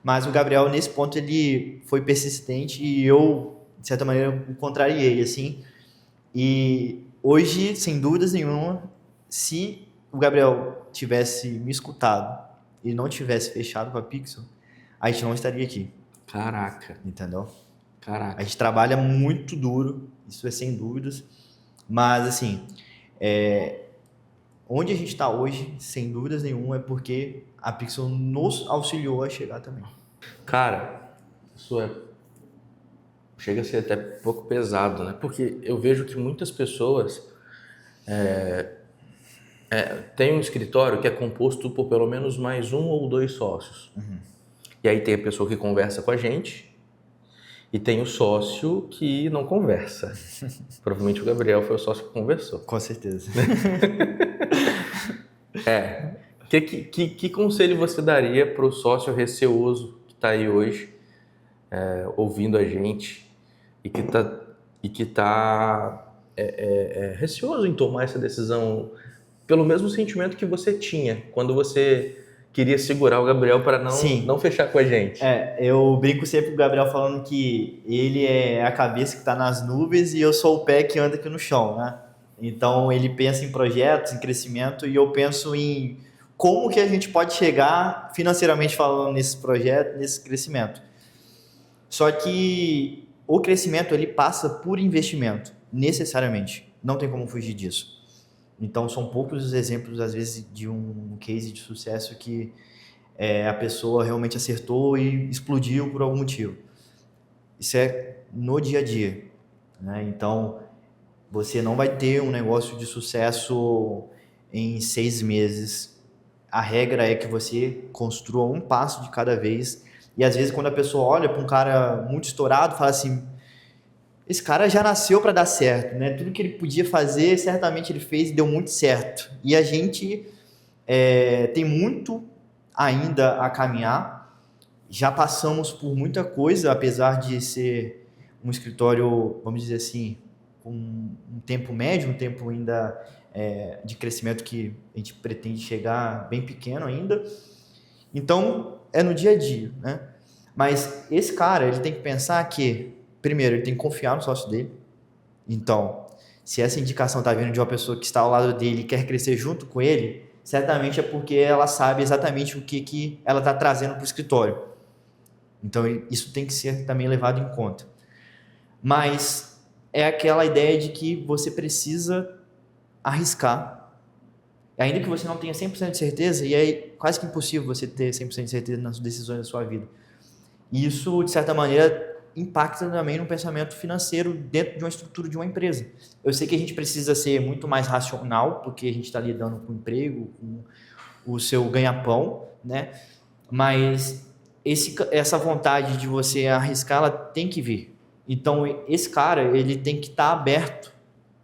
Mas o Gabriel, nesse ponto, ele foi persistente e eu, de certa maneira, o contrariei, assim. E hoje, sem dúvidas nenhuma, se o Gabriel tivesse me escutado e não tivesse fechado com a Pixel, a gente não estaria aqui. Caraca. Entendeu? Caraca. A gente trabalha muito duro, isso é sem dúvidas, mas assim, onde a gente está hoje, sem dúvidas nenhuma, é porque a Pixel nos auxiliou a chegar também. Cara, isso chega a ser até um pouco pesado, né? Porque eu vejo que muitas pessoas têm um escritório que é composto por pelo menos mais 1 ou 2 sócios. E aí tem a pessoa que conversa com a gente e tem o sócio que não conversa. Provavelmente o Gabriel foi o sócio que conversou. Com certeza. Que conselho você daria para o sócio receoso que está aí hoje, ouvindo a gente e que tá receoso em tomar essa decisão pelo mesmo sentimento que você tinha quando você queria segurar o Gabriel para não fechar com a gente? Eu brinco sempre com o Gabriel falando que ele é a cabeça que está nas nuvens e eu sou o pé que anda aqui no chão, né? Então ele pensa em projetos, em crescimento, e eu penso em como que a gente pode chegar financeiramente falando nesse projeto, nesse crescimento. Só que o crescimento ele passa por investimento, necessariamente. Não tem como fugir disso. Então são poucos os exemplos, às vezes, de um case de sucesso que a pessoa realmente acertou e explodiu por algum motivo. Isso é no dia a dia, né? Então você não vai ter um negócio de sucesso em 6 meses. A regra é que você construa um passo de cada vez. E às vezes quando a pessoa olha para um cara muito estourado, fala assim, esse cara já nasceu para dar certo, né? Tudo que ele podia fazer, certamente ele fez e deu muito certo. E a gente tem muito ainda a caminhar. Já passamos por muita coisa, apesar de ser um escritório, vamos dizer assim, com um tempo médio, um tempo ainda de crescimento que a gente pretende chegar bem pequeno ainda. Então, é no dia a dia, né? Mas esse cara, ele tem que pensar que, primeiro, ele tem que confiar no sócio dele. Então, se essa indicação está vindo de uma pessoa que está ao lado dele e quer crescer junto com ele, certamente é porque ela sabe exatamente o que ela está trazendo para o escritório. Então, isso tem que ser também levado em conta. Mas é aquela ideia de que você precisa arriscar, ainda que você não tenha 100% de certeza, e é quase que impossível você ter 100% de certeza nas decisões da sua vida. E isso, de certa maneira, impacta também no pensamento financeiro dentro de uma estrutura de uma empresa. Eu sei que a gente precisa ser muito mais racional, porque a gente está lidando com o emprego, com o seu ganha-pão, né? Mas essa vontade de você arriscar, ela tem que vir. Então, esse cara, ele tem que estar aberto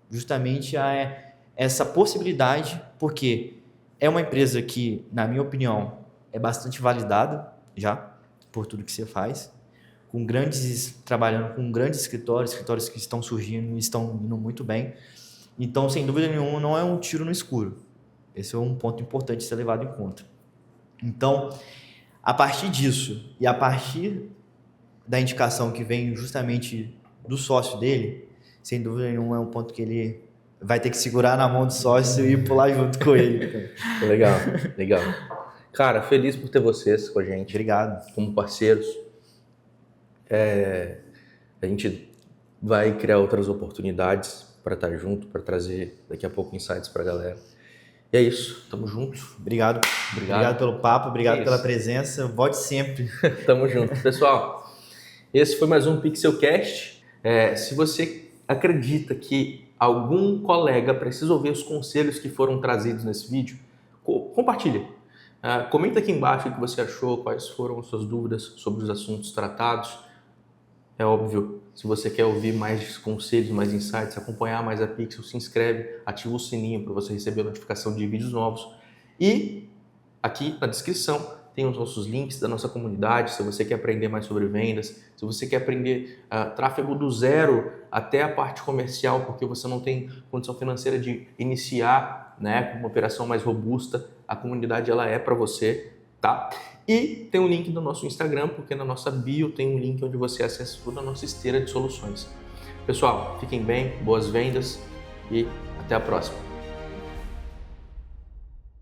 justamente a essa possibilidade, porque é uma empresa que, na minha opinião, é bastante validada já por tudo que você faz, trabalhando com grandes escritórios que estão surgindo e estão indo muito bem. Então, sem dúvida nenhuma, não é um tiro no escuro. Esse é um ponto importante de ser levado em conta. Então, a partir disso e a partir da indicação que vem justamente do sócio dele, sem dúvida nenhuma é um ponto que ele vai ter que segurar na mão do sócio e pular junto com ele. Legal, legal. Cara, feliz por ter vocês com a gente. Obrigado. Como parceiros. A gente vai criar outras oportunidades para estar junto, para trazer daqui a pouco insights para a galera. E é isso, tamo junto. Obrigado pelo papo, obrigado pela presença. Volte sempre. Tamo junto. Pessoal, esse foi mais um Pixelcast. Se você acredita que algum colega precisa ouvir os conselhos que foram trazidos nesse vídeo, compartilha. Comenta aqui embaixo o que você achou, quais foram as suas dúvidas sobre os assuntos tratados. É óbvio, se você quer ouvir mais conselhos, mais insights, acompanhar mais a Pixel, se inscreve, ativa o sininho para você receber a notificação de vídeos novos. E aqui na descrição tem os nossos links da nossa comunidade, se você quer aprender mais sobre vendas, se você quer aprender tráfego do zero até a parte comercial, porque você não tem condição financeira de iniciar, né, com uma operação mais robusta, a comunidade ela é para você, tá? E tem um link do nosso Instagram, porque na nossa bio tem um link onde você acessa toda a nossa esteira de soluções. Pessoal, fiquem bem, boas vendas e até a próxima.